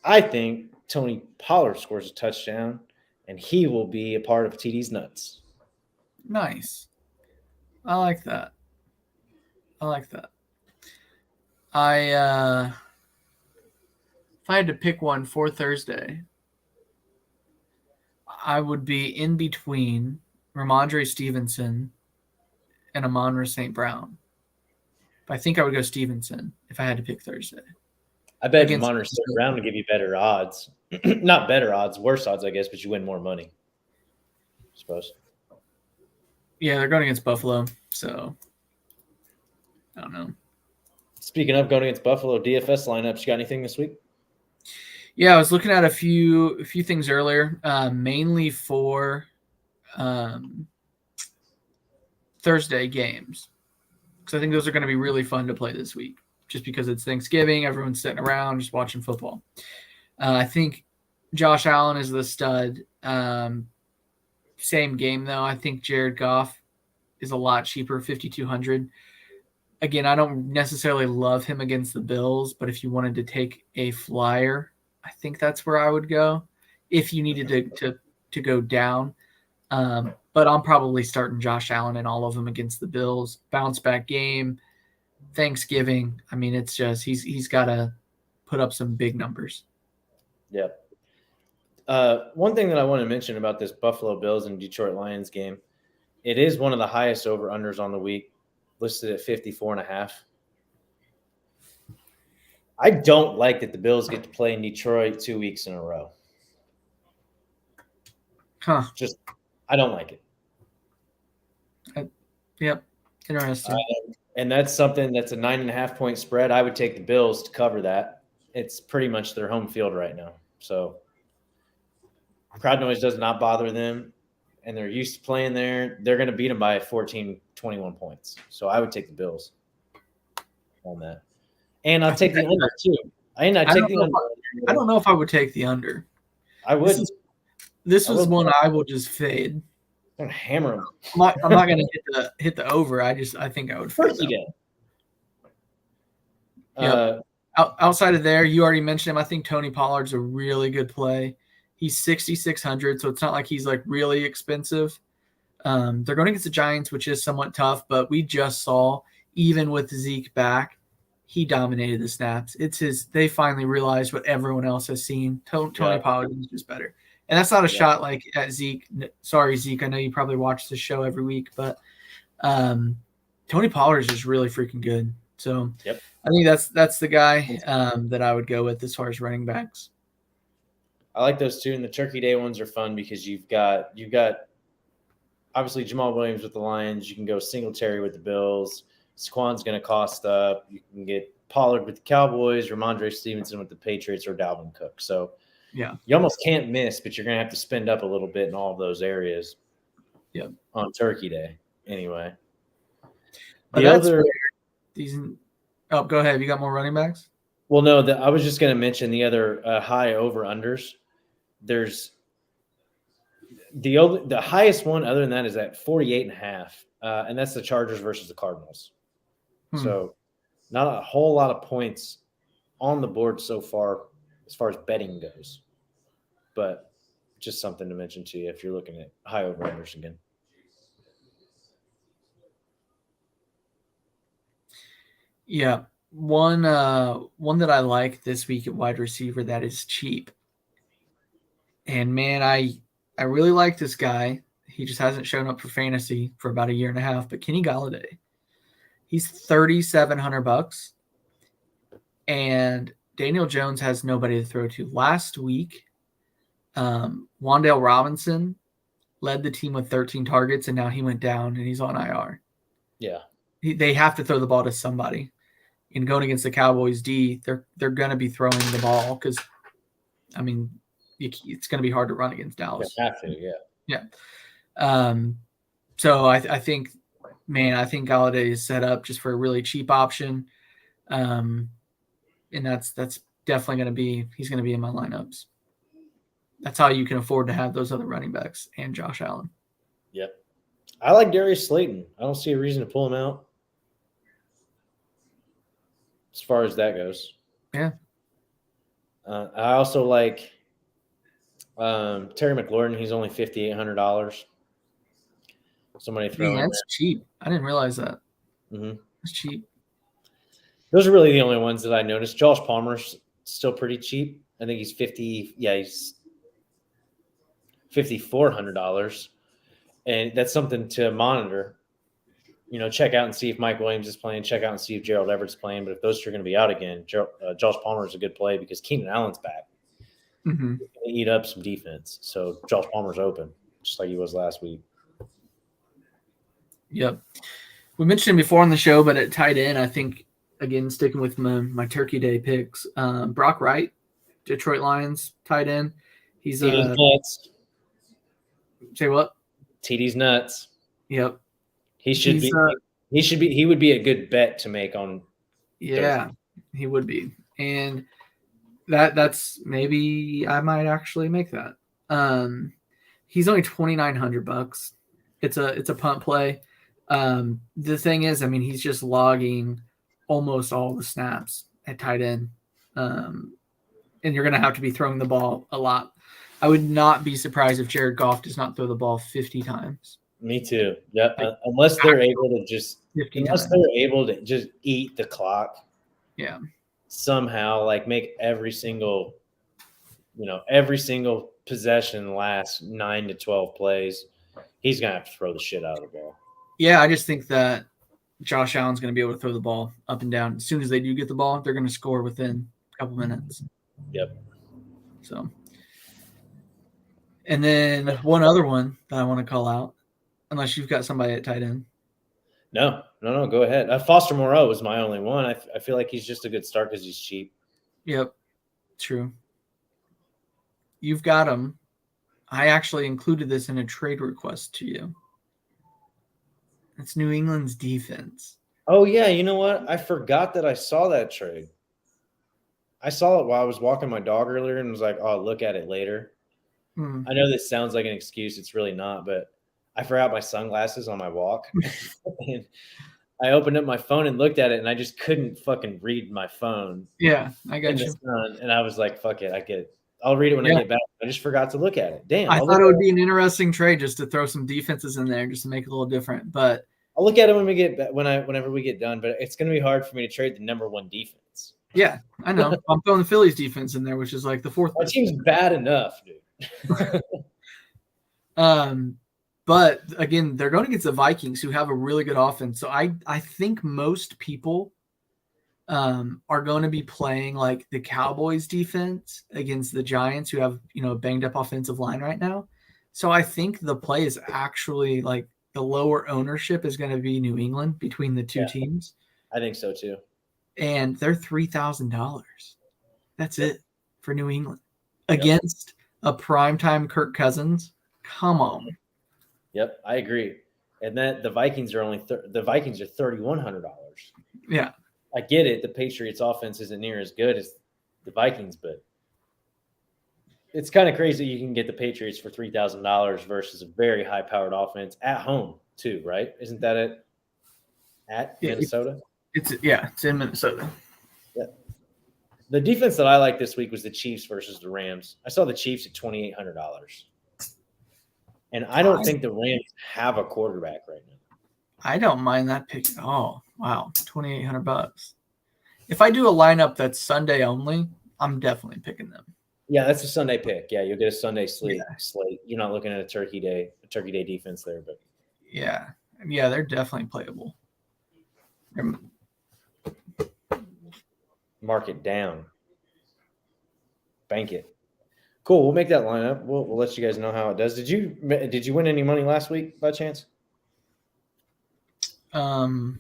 I think Tony Pollard scores a touchdown, and he will be a part of TD's nuts. Nice. I like that. If I had to pick one for Thursday, I would be in between Ramondre Stevenson and Amon-Ra St. Brown. But I think I would go Stevenson if I had to pick Thursday. I bet Amon-Ra St. Brown would give you better odds. Not better odds, worse odds, I guess, but you win more money, I suppose. Yeah, they're going against Buffalo, so I don't know. Speaking of going against Buffalo, DFS lineups, you got anything this week? Yeah, I was looking at a few things earlier, mainly for Thursday games, because I think those are going to be really fun to play this week, just because it's Thanksgiving, everyone's sitting around just watching football. I think Josh Allen is the stud. Same game, though. I think Jared Goff is a lot cheaper, $5,200. Again, I don't necessarily love him against the Bills, but if you wanted to take a flyer, I think that's where I would go if you needed to go down. But I'm probably starting Josh Allen in all of them against the Bills. Bounce back game, Thanksgiving. I mean, it's just he's got to put up some big numbers. Yep. One thing that I want to mention about this Buffalo Bills and Detroit Lions game, it is one of the highest over-unders on the week, listed at 54.5. I don't like that the Bills get to play in Detroit 2 weeks in a row. Just, I don't like it. Yep. Interesting. And that's something that's a 9.5-point spread. I would take the Bills to cover that. It's pretty much their home field right now. So crowd noise does not bother them, and they're used to playing there. They're going to beat them by 14, 21 points. So I would take the Bills on that. And I'll take the under, too. I don't know if I would take the under. I would. This was one I will just fade. I'm gonna hammer them. I'm not going to hit the over. I think I would fade them. Outside of there, you already mentioned him. I think Tony Pollard's a really good play. He's 6,600, so it's not like he's like really expensive. They're going against the Giants, which is somewhat tough, but we just saw, even with Zeke back, he dominated the snaps. They finally realized what everyone else has seen. Tony Pollard is just better. And that's not a shot like at Zeke. Sorry, Zeke. I know you probably watch the show every week, but Tony Pollard is just really freaking good. So I think that's the guy that I would go with as far as running backs. I like those two, and the Turkey Day ones are fun because you've got obviously Jamal Williams with the Lions. You can go Singletary with the Bills. Saquon's going to cost up. You can get Pollard with the Cowboys, Ramondre Stevenson with the Patriots, or Dalvin Cook. So you almost can't miss, but you're going to have to spend up a little bit in all of those areas. On Turkey Day, anyway. Go ahead. You got more running backs? Well, no. I was just going to mention the other high over unders. There's the highest one other than that is at 48.5, and that's the Chargers versus the Cardinals. So not a whole lot of points on the board so far as betting goes, but just something to mention to you if you're looking at high over unders again. Yeah. One that I like this week at wide receiver that is cheap. And man, I really like this guy. He just hasn't shown up for fantasy for about a year and a half. But Kenny Galladay, he's $3,700, and Daniel Jones has nobody to throw to. Last week, Wan'Dale Robinson led the team with 13 targets, and now he went down and he's on IR. Yeah. They have to throw the ball to somebody. And going against the Cowboys D, they're going to be throwing the ball because, I mean, it's going to be hard to run against Dallas. They have to, yeah. Yeah. So I think Galladay is set up just for a really cheap option. And that's definitely going to be – he's going to be in my lineups. That's how you can afford to have those other running backs and Josh Allen. Yep. I like Darius Slayton. I don't see a reason to pull him out as far as that goes. Yeah. I also like Terry McLaurin. He's only $5,800. Somebody throw him. That's cheap. I didn't realize that. Mm-hmm. That's cheap. Those are really the only ones that I noticed. Josh Palmer's still pretty cheap. I think he's he's $5,400. And that's something to monitor. You know, check out and see if Mike Williams is playing. Check out and see if Gerald Everett's playing. But if those two are going to be out again, Josh Palmer is a good play because Keenan Allen's back. Mm-hmm. He's going to eat up some defense. So Josh Palmer's open, just like he was last week. Yep. We mentioned him before on the show, but at tight end, I think, again, sticking with my Turkey Day picks, Brock Wright, Detroit Lions tight end. He's TD's nuts. Say what? TD's nuts. Yep. He would be a good bet to make on. Yeah, Thursday. He would be. And that's maybe I might actually make that. He's only $2,900. It's a punt play. The thing is, I mean, he's just logging almost all the snaps at tight end. And you're going to have to be throwing the ball a lot. I would not be surprised if Jared Goff does not throw the ball 50 times. Me too. Yeah, unless they're able to just eat the clock. Yeah. Somehow, like make every single possession last 9 to 12 plays. He's gonna have to throw the shit out of the ball. Yeah, I just think that Josh Allen's gonna be able to throw the ball up and down. As soon as they do get the ball, they're gonna score within a couple minutes. Yep. So, and then one other one that I want to call out. Unless you've got somebody at tight end. No, go ahead. Foster Moreau was my only one. I feel like he's just a good start because he's cheap. Yep, true. You've got him. I actually included this in a trade request to you. It's New England's defense. Oh, yeah. You know what? I forgot that I saw that trade. I saw it while I was walking my dog earlier and was like, oh, I'll look at it later. I know this sounds like an excuse. It's really not, but I forgot my sunglasses on my walk. And I opened up my phone and looked at it, and I just couldn't fucking read my phone. Yeah, I got you. And I was like, fuck it. I'll read it when I get back. I just forgot to look at it. Damn. I thought it would be an interesting trade just to throw some defenses in there just to make it a little different. But I'll look at it when we get back, whenever we get done. But it's going to be hard for me to trade the number one defense. Yeah, I know. I'm throwing the Phillies defense in there, which is like the fourth. Our team's bad enough, dude. But again, they're going against the Vikings, who have a really good offense. So I think most people are going to be playing like the Cowboys defense against the Giants, who have a banged up offensive line right now. So I think the play is actually like the lower ownership is going to be New England between the two teams. I think so too. And they're $3,000. That's it for New England against a primetime Kirk Cousins. Come on. Yep, I agree. And that the Vikings are $3,100. Yeah, I get it. The Patriots' offense isn't near as good as the Vikings, but it's kind of crazy you can get the Patriots for $3,000 versus a very high-powered offense at home too, right? Isn't that it? At Minnesota? It's in Minnesota. Yeah. The defense that I liked this week was the Chiefs versus the Rams. I saw the Chiefs at $2,800. And I don't think the Rams have a quarterback right now. I don't mind that pick at all. Wow, $2,800. If I do a lineup that's Sunday only, I'm definitely picking them. Yeah, that's a Sunday pick. Yeah, you'll get a Sunday slate. You're not looking at a Turkey Day defense there, but Yeah, they're definitely playable. mark it down. Bank it. Cool. We'll make that lineup. We'll let you guys know how it does. Did you win any money last week by chance? You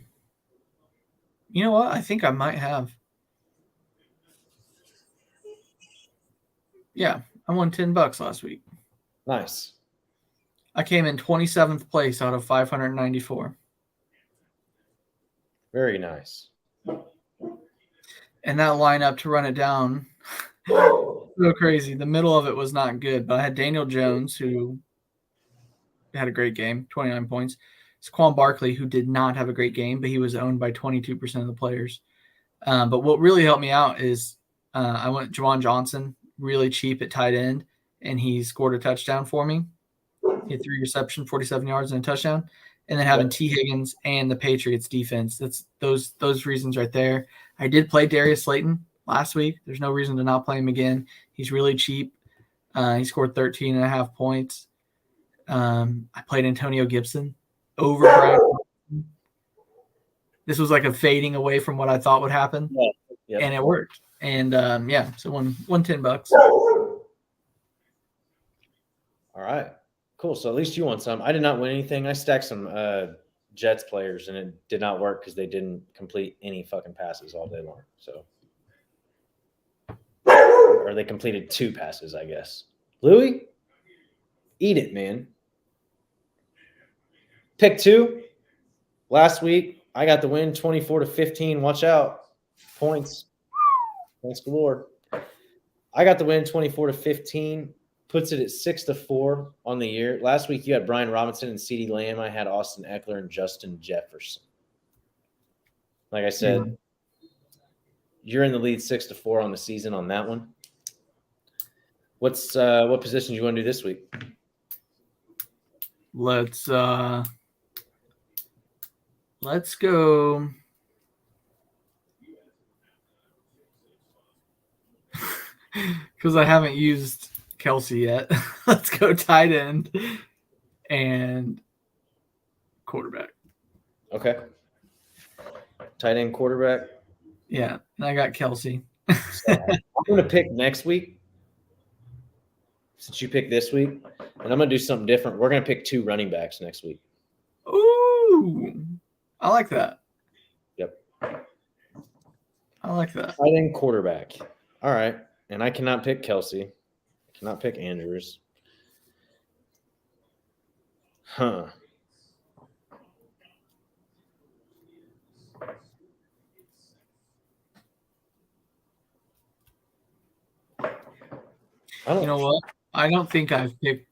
know what? I think I might have. Yeah, I won $10 last week. Nice. I came in 27th place out of 594. Very nice. And that lineup, to run it down, so crazy. The middle of it was not good, but I had Daniel Jones, who had a great game, 29 points. Saquon Barkley, who did not have a great game, but he was owned by 22% of the players. But what really helped me out is I went Juwan Johnson, really cheap at tight end, and he scored a touchdown for me. He had 3 receptions, 47 yards, and a touchdown. And then having T. Higgins and the Patriots defense, that's those reasons right there. I did play Darius Slayton last week. There's no reason to not play him again. He's really cheap. He scored 13.5 points. I played Antonio Gibson over Brian. This was like a fading away from what I thought would happen, and it worked. And so won $10. All right, cool. So at least you won some. I did not win anything. I stacked some Jets players, and it did not work because they didn't complete any fucking passes all day long. So, or they completed 2 passes, I guess. Louis, eat it, man. Pick 2. Last week, I got the win 24-15. Watch out. Points. Thanks galore. I got the win 24-15. Puts it at 6-4 on the year. Last week, you had Brian Robinson and CeeDee Lamb. I had Austin Eckler and Justin Jefferson. Like I said, you're in the lead 6-4 on the season on that one. What position do you want to do this week? Let's go. Because I haven't used Kelsey yet. Let's go tight end and quarterback. Okay. Tight end, quarterback. Yeah, and I got Kelsey. So I'm going to pick next week since you picked this week, and I'm going to do something different. We're going to pick 2 running backs next week. Ooh, I like that. Yep. I like that. Tight end, quarterback. All right. And I cannot pick Kelsey. I cannot pick Andrews. Huh. You know what? I don't think I've picked.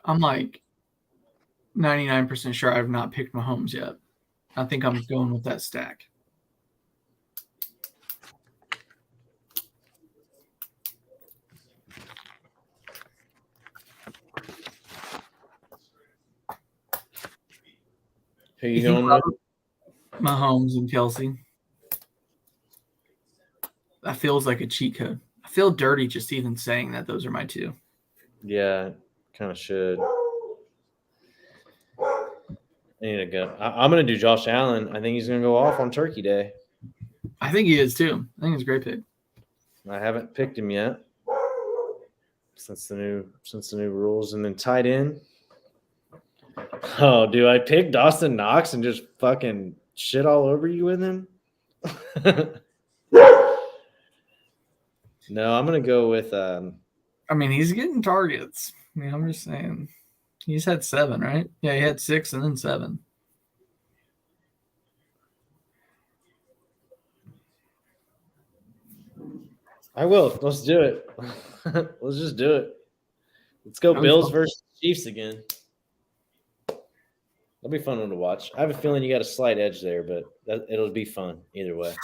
I'm like 99% sure I've not picked Mahomes yet. I think I'm going with that stack. Who you going with? Mahomes and Kelsey. That feels like a cheat code. I feel dirty just even saying that those are my 2. Yeah, kind of should. I need to go. I'm going to do Josh Allen. I think he's going to go off on Turkey Day. I think he is too. I think it's a great pick. I haven't picked him yet since the new rules. And then tight end. Oh, do I pick Dawson Knox and just fucking shit all over you with him? No, I'm gonna go with. I mean, he's getting targets. I mean, I'm just saying. He's had 7, right? Yeah, he had 6 and then 7. I will. Let's do it. Let's just do it. Let's go Bills versus Chiefs again. That'll be fun one to watch. I have a feeling you got a slight edge there, but it'll be fun either way.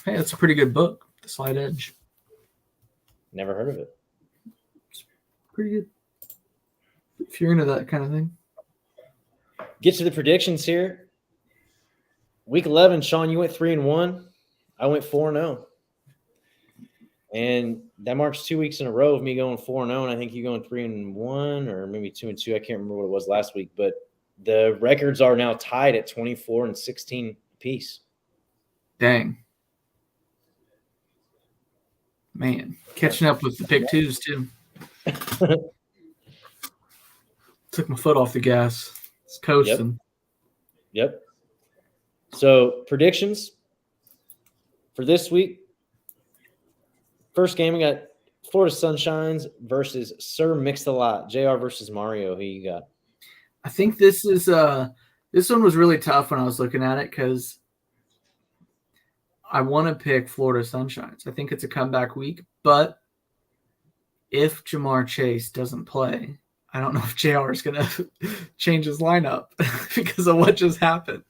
Hey, it's a pretty good book, The Slight Edge. Never heard of it. It's pretty good. If you're into that kind of thing. Get to the predictions here. Week 11, Sean, you went 3-1. I went 4-0. And that marks 2 weeks in a row of me going 4-0, and I think you going 3-1 or maybe 2-2. I can't remember what it was last week, but the records are now tied at 24 and 16 apiece. Dang. Man, catching up with the pick twos too. Took my foot off the gas. It's coasting. Yep. So predictions for this week. First game, we got Florida Sunshines versus Sir Mix-a-Lot. JR versus Mario. Who you got? I think this is this one was really tough when I was looking at it because I want to pick Florida Sunshines. I think it's a comeback week, but if Jamar Chase doesn't play, I don't know if JR is going to change his lineup because of what just happened.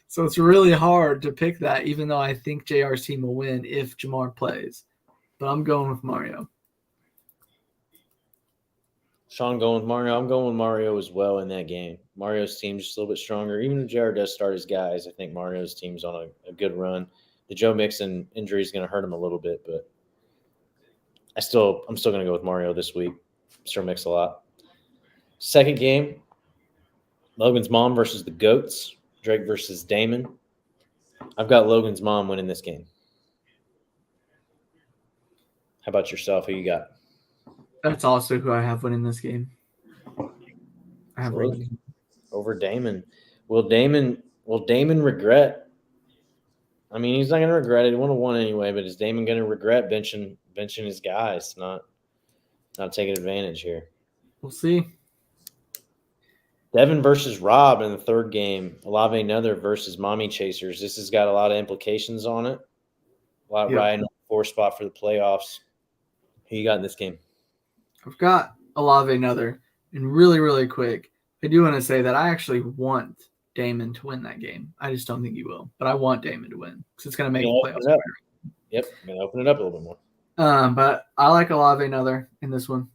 So it's really hard to pick that, even though I think JR's team will win if Jamar plays. But I'm going with Mario. Sean going with Mario. I'm going with Mario as well in that game. Mario's team's just a little bit stronger. Even if JR does start his guys, I think Mario's team's on a good run. The Joe Mixon injury is going to hurt him a little bit, but I'm still going to go with Mario this week. Sure Mix-a-Lot. Second game, Logan's mom versus the Goats. Drake versus Damon. I've got Logan's mom winning this game. How about yourself? Who you got? That's also who I have winning this game. I have Logan over Damon. Will Damon regret? I mean, he's not going to regret it. He would have won anyway, but is Damon going to regret benching his guys, not taking advantage here? We'll see. Devin versus Rob in the third game. Olave Nether versus Mommy Chasers. This has got a lot of implications on it. A lot riding on the 4th spot for the playoffs. Who you got in this game? I've got Olave Nether. And really, really quick, I do want to say that I actually want Damon to win that game. I just don't think he will. But I want Damon to win because it's going to make the playoffs. Yep, I'm going to open it up a little bit more. But I like Olave Nether in this one.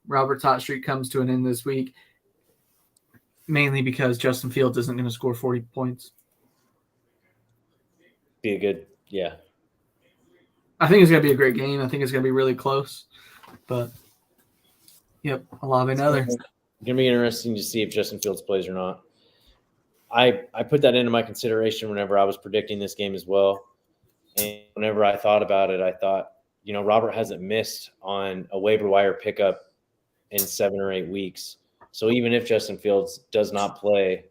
Robert's hot streak comes to an end this week, mainly because Justin Fields isn't going to score 40 points. Be a good, yeah. I think it's going to be a great game. I think it's going to be really close. But, yep, Olave Nether. It's going to be interesting to see if Justin Fields plays or not. I put that into my consideration whenever I was predicting this game as well. And whenever I thought about it, I thought, Robert hasn't missed on a waiver wire pickup in 7 or 8 weeks. So even if Justin Fields does not play,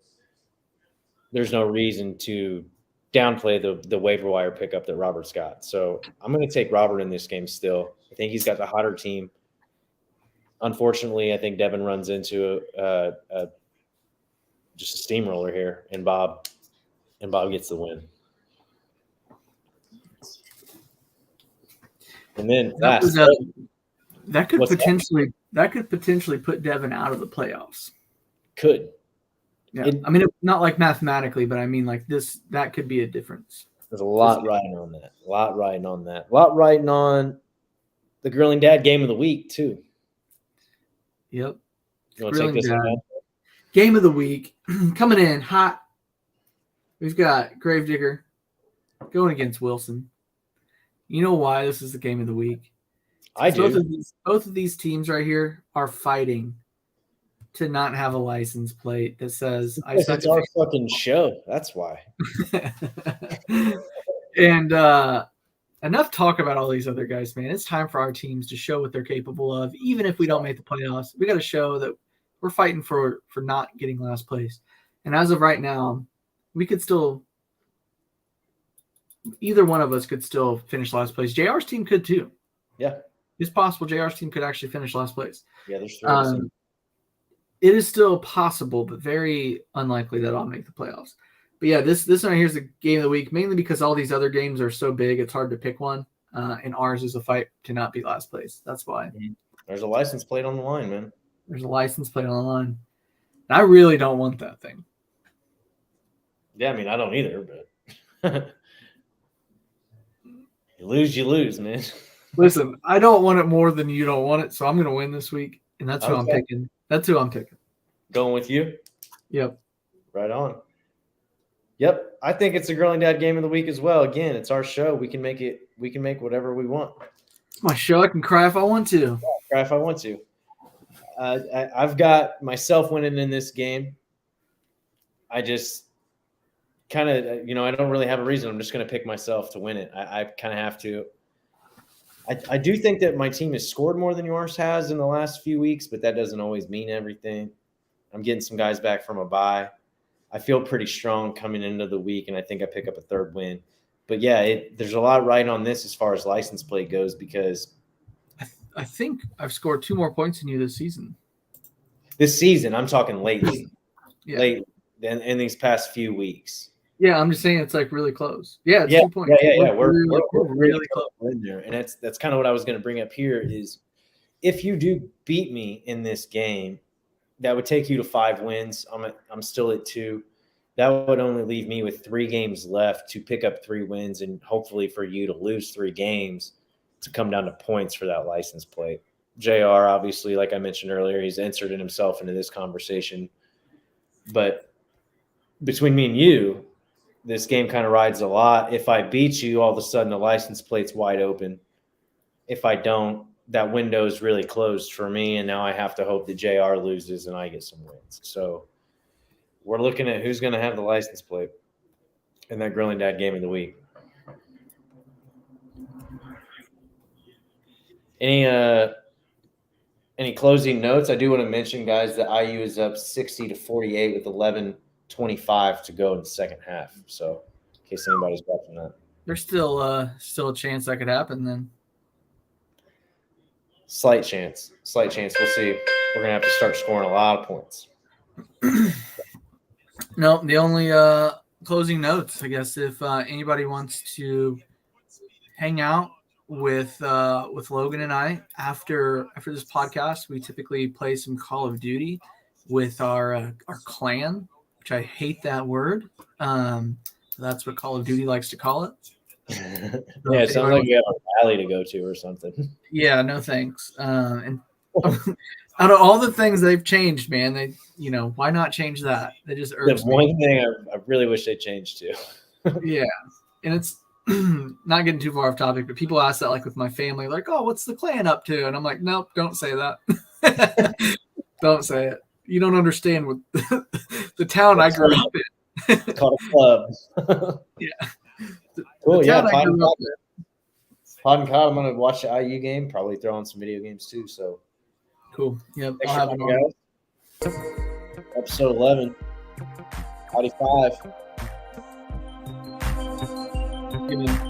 there's no reason to downplay the waiver wire pickup that Robert's got. So I'm going to take Robert in this game still. I think he's got the hotter team. Unfortunately, I think Devin runs into just a steamroller here, and Bob gets the win. And then that could potentially put Devin out of the playoffs. Could. Yeah. I mean, not like mathematically, but I mean like this. That could be a difference. There's a lot riding on that. A lot riding on the Grilling Dad game of the week too. Yep. You want to take this one? Game of the week coming in hot. We've got Gravedigger going against Wilson. You know why this is the game of the week? I do. Both of these teams right here are fighting to not have a license plate that says it's our fucking show. That's why. And enough talk about all these other guys, man. It's time for our teams to show what they're capable of. Even if we don't make the playoffs, we got to show that we're fighting for not getting last place. And as of right now, we could still – either one of us could still finish last place. JR's team could too. Yeah. It's possible JR's team could actually finish last place. Yeah, there's 3. It is still possible, but very unlikely that I'll make the playoffs. But yeah, this one here's the game of the week, mainly because all these other games are so big, it's hard to pick one. And ours is a fight to not be last place. That's why. There's a license plate on the line, man. There's a license plate on the line. And I really don't want that thing. Yeah, I mean, I don't either, but you lose, man. Listen, I don't want it more than you don't want it, so I'm going to win this week, and that's who I'm picking. That's who I'm picking. Going with you? Yep. Right on. Yep. I think it's a Grilling Dad game of the week as well. Again, it's our show. We can make whatever we want. my show. I can cry if I want to. Cry if I want to. I've got myself winning in this game. I just kind of, I don't really have a reason. I'm just going to pick myself to win it. I kind of have to. I do think that my team has scored more than yours has in the last few weeks, but that doesn't always mean everything. I'm getting some guys back from a bye. I feel pretty strong coming into the week, and I think I pick up a third win. But, yeah, there's a lot right on this as far as license plate goes because I think I've scored 2 more points than you this season. This season, I'm talking lately. Yeah. Late in these past few weeks. Yeah, I'm just saying it's like really close. Yeah, it's 2 points. Yeah. We're really close in there, and that's kind of what I was going to bring up here. Is if you do beat me in this game, that would take you to 5 wins. I'm still at 2. That would only leave me with 3 games left to pick up 3 wins, and hopefully for you to lose 3 games to come down to points for that license plate. JR, obviously, like I mentioned earlier, he's inserted himself into this conversation. But between me and you, this game kind of rides a lot. If I beat you, all of a sudden the license plate's wide open. If I don't, that window is really closed for me, and now I have to hope that JR loses and I get some wins. So we're looking at who's going to have the license plate in that Grilling Dad game of the week. Any closing notes? I do want to mention, guys, that IU is up 60-48 with 11:25 to go in the second half. So, in case anybody's watching that, There's still a chance that could happen. Then slight chance. We'll see. We're gonna have to start scoring a lot of points. No, the only closing notes, I guess, if anybody wants to hang out with Logan and I after this podcast, we typically play some Call of Duty with our clan, which I hate that word. That's what Call of Duty likes to call it. Yeah, it sounds like you have a rally to go to or something. Yeah, no thanks. And out of all the things they've changed, man, they why not change that? They just The one thing I really wish they changed too. Yeah, and it's not getting too far off topic, but people ask that like with my family, like, "Oh, what's the clan up to?" And I'm like, "Nope, don't say that. Don't say it. You don't understand what the town I grew up in." It's called a club. Yeah. Cool. Yeah. Pod and Cod. I'm gonna watch the IU game. Probably throw on some video games too. So Cool. Yep. thanks I'll for have coming, it on. guys. Episode 11. Howdy 5. Good night.